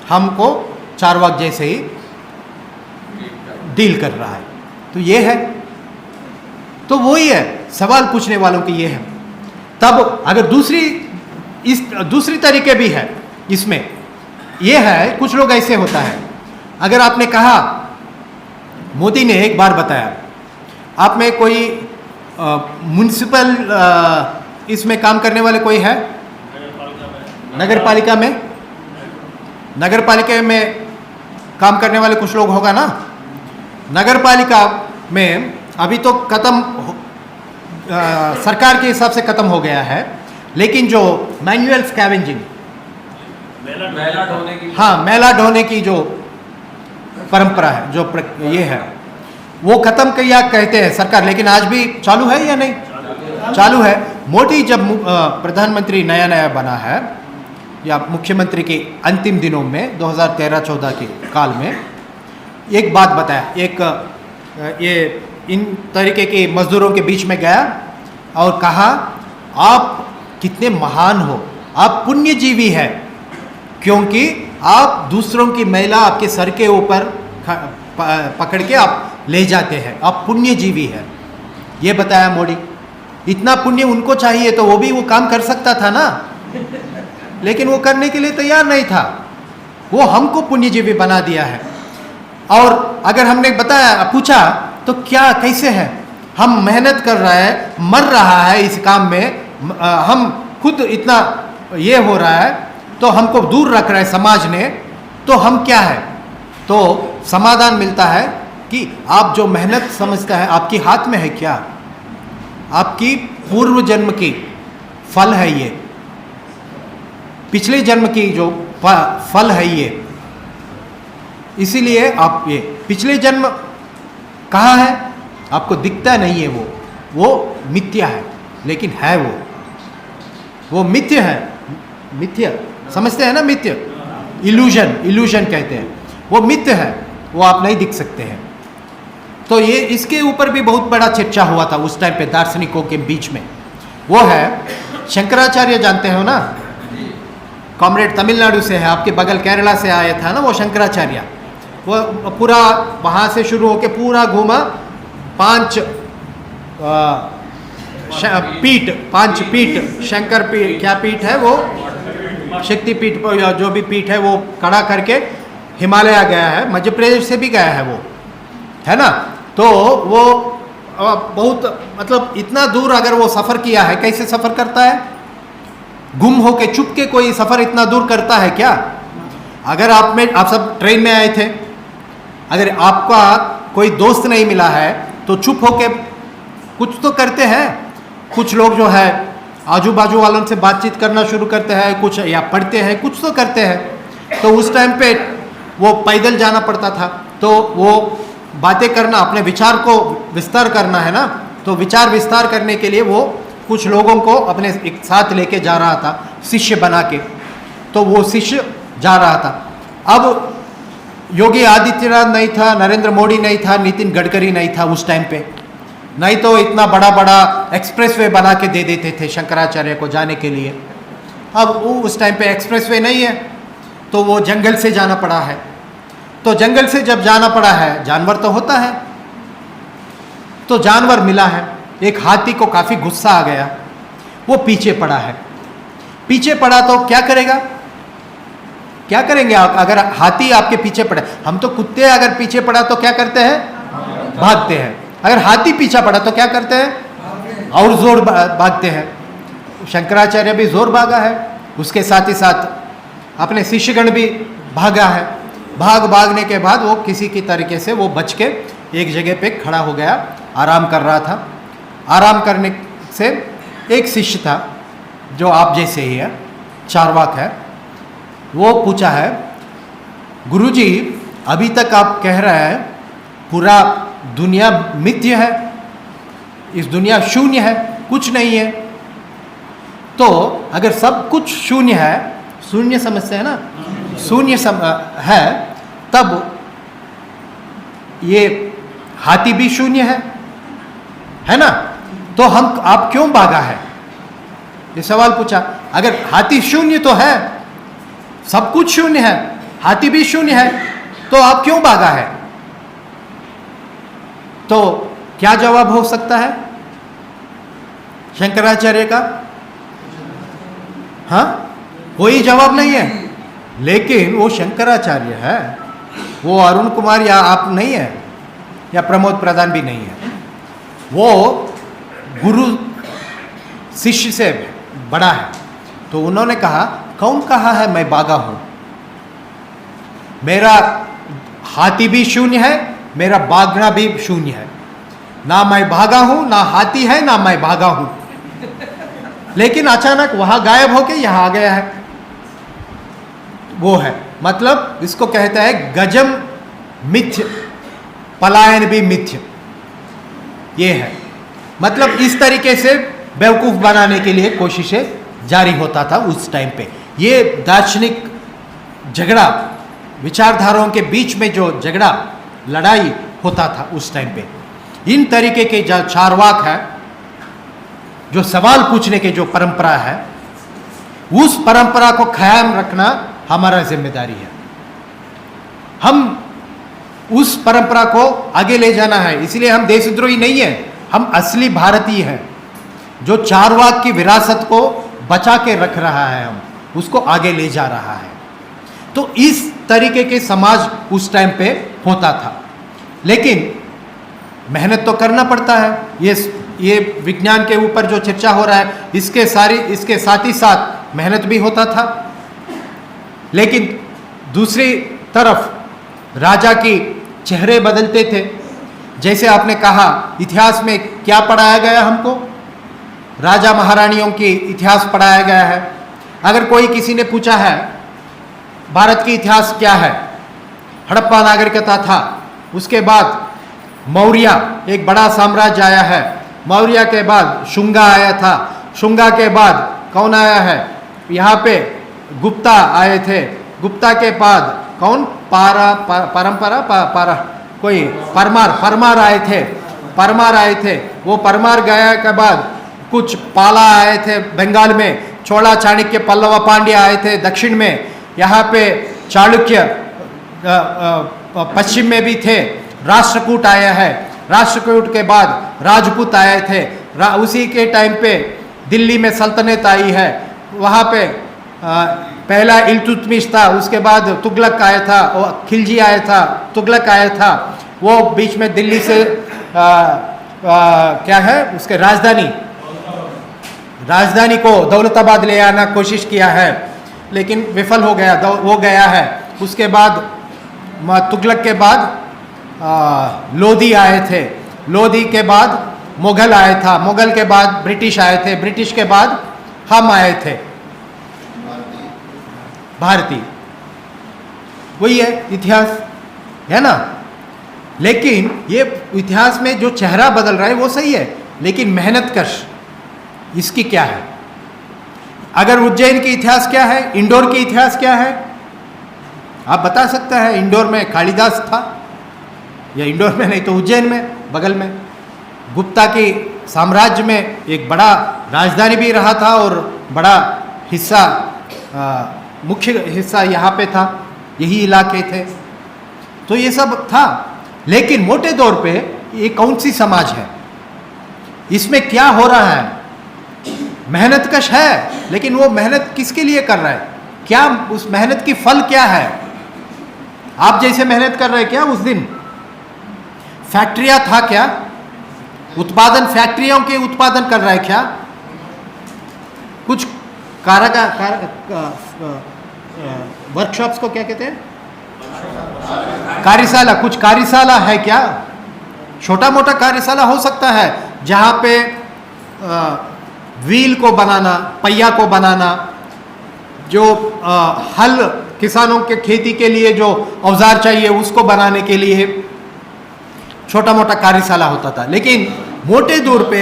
हमको चारवाक जैसे ही डील कर रहा है। तो ये है, तो वही है, सवाल पूछने वालों की ये है। तब अगर दूसरी तरीके भी है इसमें, ये है, कुछ लोग ऐसे होता है, अगर आपने कहा, मोदी ने एक बार बताया, आप में कोई म्युनिसिपल इसमें काम करने वाले कोई है? नगर पालिका में काम करने वाले कुछ लोग होगा ना। नगर पालिका में अभी तो सरकार के हिसाब से खत्म हो गया है, लेकिन जो मैनुअल स्कैवेंजिंग, मैला ढोने की जो परंपरा है, जो ये है, वो खत्म किया कहते हैं सरकार, लेकिन आज भी चालू है या नहीं? चालू है। मोदी जब प्रधानमंत्री नया बना है, या मुख्यमंत्री के अंतिम दिनों में 2013-14 के काल में एक बात बताया, ये इन तरीके के मजदूरों के बीच में गया और कहा, आप कितने महान हो, आप पुण्यजीवी है, क्योंकि आप दूसरों की मैला आपके सर के ऊपर पकड़ के आप ले जाते हैं, आप पुण्यजीवी हैं, ये बताया मोदी। इतना पुण्य उनको चाहिए तो वो भी वो काम कर सकता था ना, लेकिन वो करने के लिए तैयार नहीं था। वो हमको पुण्यजीवी बना दिया है। और अगर हमने बताया, पूछा तो क्या कैसे है, हम मेहनत कर रहा है, मर रहा है इस काम में, हम खुद इतना ये हो रहा है, तो हमको दूर रख रहा है समाज ने, तो हम क्या है? तो समाधान मिलता है कि आप जो मेहनत समझता है आपके हाथ में है क्या? आपकी पूर्व जन्म की फल है ये, पिछले जन्म की जो फल है ये। इसीलिए आप ये पिछले जन्म कहाँ है? आपको दिखता नहीं है, वो मिथ्या है, लेकिन है वो मिथ्य है। मिथ्या समझते हैं ना? मिथ्य, इल्यूजन कहते हैं, वो मिथ्य है, वो आप नहीं दिख सकते हैं। तो ये इसके ऊपर भी बहुत बड़ा चर्चा हुआ था उस टाइम पे दार्शनिकों के बीच में। वो है शंकराचार्य, जानते हो ना? कॉमरेड तमिलनाडु से है, आपके बगल केरला से आया था ना वो शंकराचार्य। वो पूरा वहाँ से शुरू होके पूरा घूमा, 5 पीठ, शंकर पीठ, क्या पीठ है वो, शक्ति पीठ, जो भी पीठ है वो खड़ा करके हिमालय गया है, मध्य प्रदेश से भी गया है वो, है ना? तो वो बहुत, मतलब इतना दूर अगर वो सफ़र किया है, कैसे सफ़र करता है? गुम होके, चुप के कोई सफ़र इतना दूर करता है क्या? अगर आप सब ट्रेन में आए थे, अगर आपका कोई दोस्त नहीं मिला है तो चुप होके कुछ तो करते हैं। कुछ लोग जो है आजू बाजू वालों से बातचीत करना शुरू करते हैं, कुछ या पढ़ते हैं, कुछ तो करते हैं। तो उस टाइम पे वो पैदल जाना पड़ता था, तो वो बातें करना, अपने विचार को विस्तार करना है ना, तो विचार विस्तार करने के लिए वो कुछ लोगों को अपने एक साथ लेके जा रहा था, शिष्य बना के। तो वो शिष्य जा रहा था। अब योगी आदित्यनाथ नहीं था, नरेंद्र मोदी नहीं था, नितिन गडकरी नहीं था उस टाइम पे, नहीं तो इतना बड़ा बड़ा एक्सप्रेसवे बना के दे देते थे शंकराचार्य को जाने के लिए। अब वो उस टाइम पे एक्सप्रेसवे नहीं है, तो वो जंगल से जाना पड़ा है। तो जंगल से जब जाना पड़ा है, जानवर तो होता है, तो जानवर मिला है। एक हाथी को काफ़ी गुस्सा आ गया, वो पीछे पड़ा है। पीछे पड़ा तो क्या करेगा? क्या करेंगे आप? अगर हाथी आपके पीछे पड़े, हम तो कुत्ते अगर पीछे पड़ा तो क्या करते हैं? भागते हैं। अगर हाथी पीछा पड़ा तो क्या करते हैं? और जोर भागते हैं। शंकराचार्य भी जोर भागा है, उसके साथ ही साथ अपने शिष्यगण भी भागा है। भागने के बाद वो किसी की तरीके से वो बच के एक जगह पे खड़ा हो गया, आराम कर रहा था। आराम करने से एक शिष्य था जो आप जैसे ही है, चार्वाक है, वो पूछा है, गुरुजी अभी तक आप कह रहे हैं पूरा दुनिया मिथ्य है, इस दुनिया शून्य है, कुछ नहीं है। तो अगर सब कुछ शून्य है, शून्य समझते हैं ना, शून्य है, तब ये हाथी भी शून्य है ना? तो आप क्यों भागा है? ये सवाल पूछा। अगर हाथी शून्य तो है, सब कुछ शून्य है, हाथी भी शून्य है, तो आप क्यों भागा है? तो क्या जवाब हो सकता है शंकराचार्य का? हाँ, कोई जवाब नहीं है। लेकिन वो शंकराचार्य है, वो अरुण कुमार या आप नहीं है, या प्रमोद प्रधान भी नहीं है। वो गुरु शिष्य से बड़ा है। तो उन्होंने कहा, कौन कहा है मैं भागा हूं? मेरा हाथी भी शून्य है, मेरा भागना भी शून्य है। ना मैं भागा हूं, ना हाथी है, ना मैं भागा हूं। लेकिन अचानक वहां गायब होके यहां आ गया है। वो है, मतलब इसको कहता है गजम मिथ्य, पलायन भी मिथ्य। ये है, मतलब इस तरीके से बेवकूफ बनाने के लिए कोशिशें जारी होता था उस टाइम पे। ये दार्शनिक झगड़ा, विचारधाराओं के बीच में जो झगड़ा, लड़ाई होता था उस टाइम पे, इन तरीके के जो चार्वाक है, जो सवाल पूछने के जो परंपरा है, उस परंपरा को कायम रखना हमारा जिम्मेदारी है। हम उस परंपरा को आगे ले जाना है। इसलिए हम देशद्रोही नहीं है, हम असली भारतीय हैं जो चारवाक की विरासत को बचा के रख रहा है, हम उसको आगे ले जा रहा है। तो इस तरीके के समाज उस टाइम पे होता था, लेकिन मेहनत तो करना पड़ता है। ये विज्ञान के ऊपर जो चर्चा हो रहा है, इसके साथ ही साथ मेहनत भी होता था। लेकिन दूसरी तरफ राजा की चेहरे बदलते थे। जैसे आपने कहा, इतिहास में क्या पढ़ाया गया हमको? राजा महारानियों की इतिहास पढ़ाया गया है। अगर कोई किसी ने पूछा है भारत की इतिहास क्या है, हड़प्पा नागरिकता था, उसके बाद मौर्य एक बड़ा साम्राज्य आया है, मौर्य के बाद शुंगा आया था, शुंगा के बाद कौन आया है, यहाँ पे गुप्ता आए थे, गुप्ता के बाद कौन, परमार आए थे, वो परमार गया के बाद कुछ पाला आए थे बंगाल में, चोला चाणक्य पल्लव पांड्या आए थे दक्षिण में, यहाँ पे चालुक्य पश्चिम में भी थे, राष्ट्रकूट आया है, राष्ट्रकूट के बाद राजपूत आए थे, उसी के टाइम पे दिल्ली में सल्तनत आई है, वहाँ पे पहला इल्तुतमिश था, उसके बाद तुगलक आया था, खिलजी आया था, तुगलक आया था, वो बीच में दिल्ली से क्या है उसके राजधानी को दौलताबाद ले आना कोशिश किया है, लेकिन विफल हो गया है। उसके बाद तुगलक के बाद लोधी आए थे, लोधी के बाद मुगल आया था, मुगल के बाद ब्रिटिश आए थे, ब्रिटिश के बाद हम आए थे, भारतीय। वही है इतिहास, है ना। लेकिन ये इतिहास में जो चेहरा बदल रहा है वो सही है, लेकिन मेहनत कश इसकी क्या है? अगर उज्जैन की इतिहास क्या है, इंदौर की इतिहास क्या है, आप बता सकते हैं? इंदौर में कालिदास था, या इंदौर में नहीं तो उज्जैन में बगल में, गुप्ता की साम्राज्य में एक बड़ा राजधानी भी रहा था और बड़ा हिस्सा मुख्य हिस्सा यहाँ पे था, यही इलाके थे, तो ये सब था। लेकिन मोटे तौर पे ये कौन सी समाज है, इसमें क्या हो रहा है? मेहनत कश है, लेकिन वो मेहनत किसके लिए कर रहा है? क्या उस मेहनत की फल क्या है? आप जैसे मेहनत कर रहे हैं क्या? उस दिन फैक्ट्रियां था क्या? उत्पादन, फैक्ट्रियों के उत्पादन कर रहा है क्या? कुछ वर्कशॉप्स को क्या कहते हैं? कार्यशाला, कुछ कार्यशाला है क्या? छोटा मोटा कार्यशाला हो सकता है जहाँ पे व्हील को बनाना, पहिया को बनाना, जो हल किसानों के खेती के लिए जो औजार चाहिए उसको बनाने के लिए छोटा मोटा कार्यशाला होता था। लेकिन मोटे तौर पे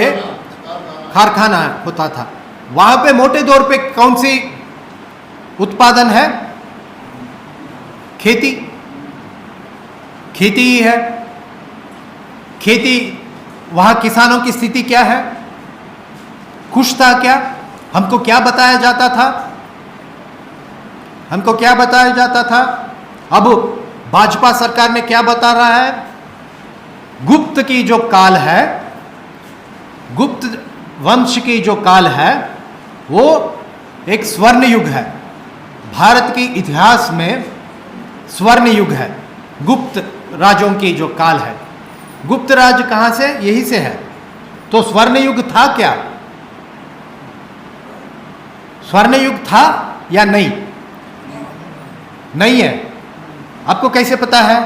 कारखाना होता था। वहाँ पे मोटे तौर पे कौन सी उत्पादन है? खेती, खेती ही है। खेती, वहाँ किसानों की स्थिति क्या है? खुश था क्या? हमको क्या बताया जाता था? हमको क्या बताया जाता था? अब भाजपा सरकार ने क्या बता रहा है? गुप्त की जो काल है, गुप्त वंश की जो काल है, वो एक स्वर्ण युग है। भारत के इतिहास में स्वर्ण युग है, गुप्त राजों की जो काल है। गुप्त राज कहाँ से? यही से है। तो स्वर्ण युग था क्या? स्वर्ण युग था या नहीं? नहीं है। आपको कैसे पता है?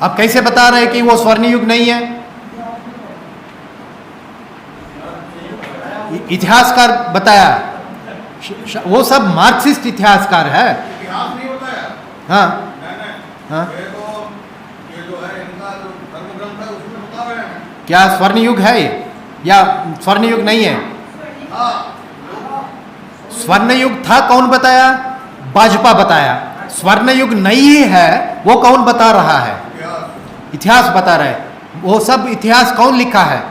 आप कैसे बता रहे हैं कि वो स्वर्ण युग नहीं है? इतिहासकार बताया, वो सब मार्क्सिस्ट इतिहासकार है। इतिहास नहीं होता है। हाँ हाँ, ये जो है इनका जो धर्म ग्रंथ है उसमें बता रहे हैं। क्या स्वर्ण युग है या स्वर्ण युग नहीं है? हाँ, स्वर्ण युग था, कौन बताया? भाजपा बताया। स्वर्ण युग नहीं है, वो कौन बता रहा है? इतिहास बता रहे हैं। वो सब इतिहास कौन लिखा है?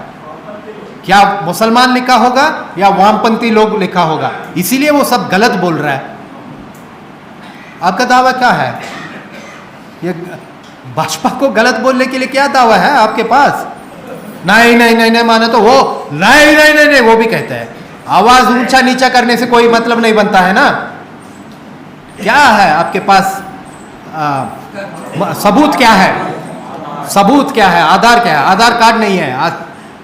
क्या मुसलमान लिखा होगा या वामपंथी लोग लिखा होगा? इसीलिए वो सब गलत बोल रहा है। आपका दावा क्या है? ये भाजपा को गलत बोलने के लिए क्या दावा है आपके पास? नहीं नहीं नहीं नहीं माने तो वो नहीं नहीं नहीं नहीं वो भी कहते हैं। आवाज ऊंचा नीचा करने से कोई मतलब नहीं बनता है ना। क्या है आपके पास सबूत क्या है? सबूत क्या है? आधार क्या है? आधार कार्ड नहीं है,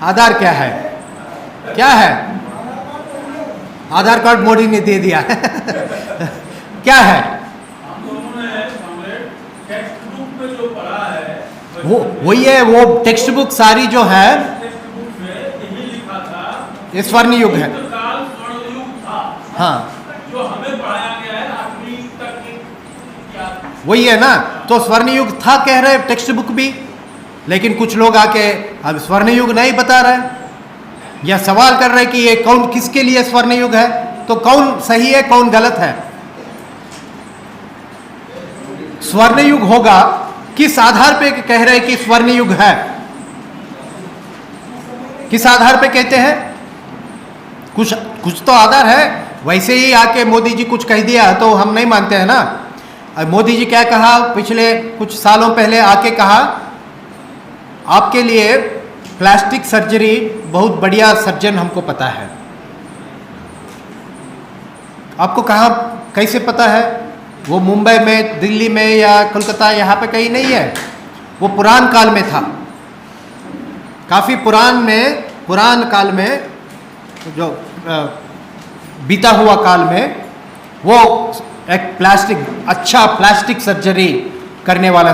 आधार क्या है? क्या है? आधार कार्ड मोदी ने दे दिया क्या है? वो वही है, वो टेक्स्ट बुक सारी जो है ये स्वर्ण युग है। हाँ जो हमें पढ़ाया गया है आठवीं तक वही है ना। तो स्वर्ण युग था कह रहे टेक्स्ट बुक भी, लेकिन कुछ लोग आके अब स्वर्ण युग नहीं बता रहे या सवाल कर रहे कि ये कौन किसके लिए स्वर्ण युग है। तो कौन सही है कौन गलत है? स्वर्ण युग होगा किस आधार पे कह रहे कि स्वर्ण युग है? किस आधार पे कहते हैं? कुछ तो आधार है। वैसे ही आके मोदी जी कुछ कह दिया तो हम नहीं मानते हैं ना। अब मोदी जी क्या कहा पिछले कुछ सालों पहले आके कहा आपके लिए प्लास्टिक सर्जरी बहुत बढ़िया सर्जन हमको पता है। आपको कहाँ कैसे पता है? वो मुंबई में, दिल्ली में या कोलकाता यहाँ पे कहीं नहीं है। वो पुरान काल में था, काफ़ी पुरान काल में जो बीता हुआ काल में वो एक अच्छा प्लास्टिक सर्जरी करने वाला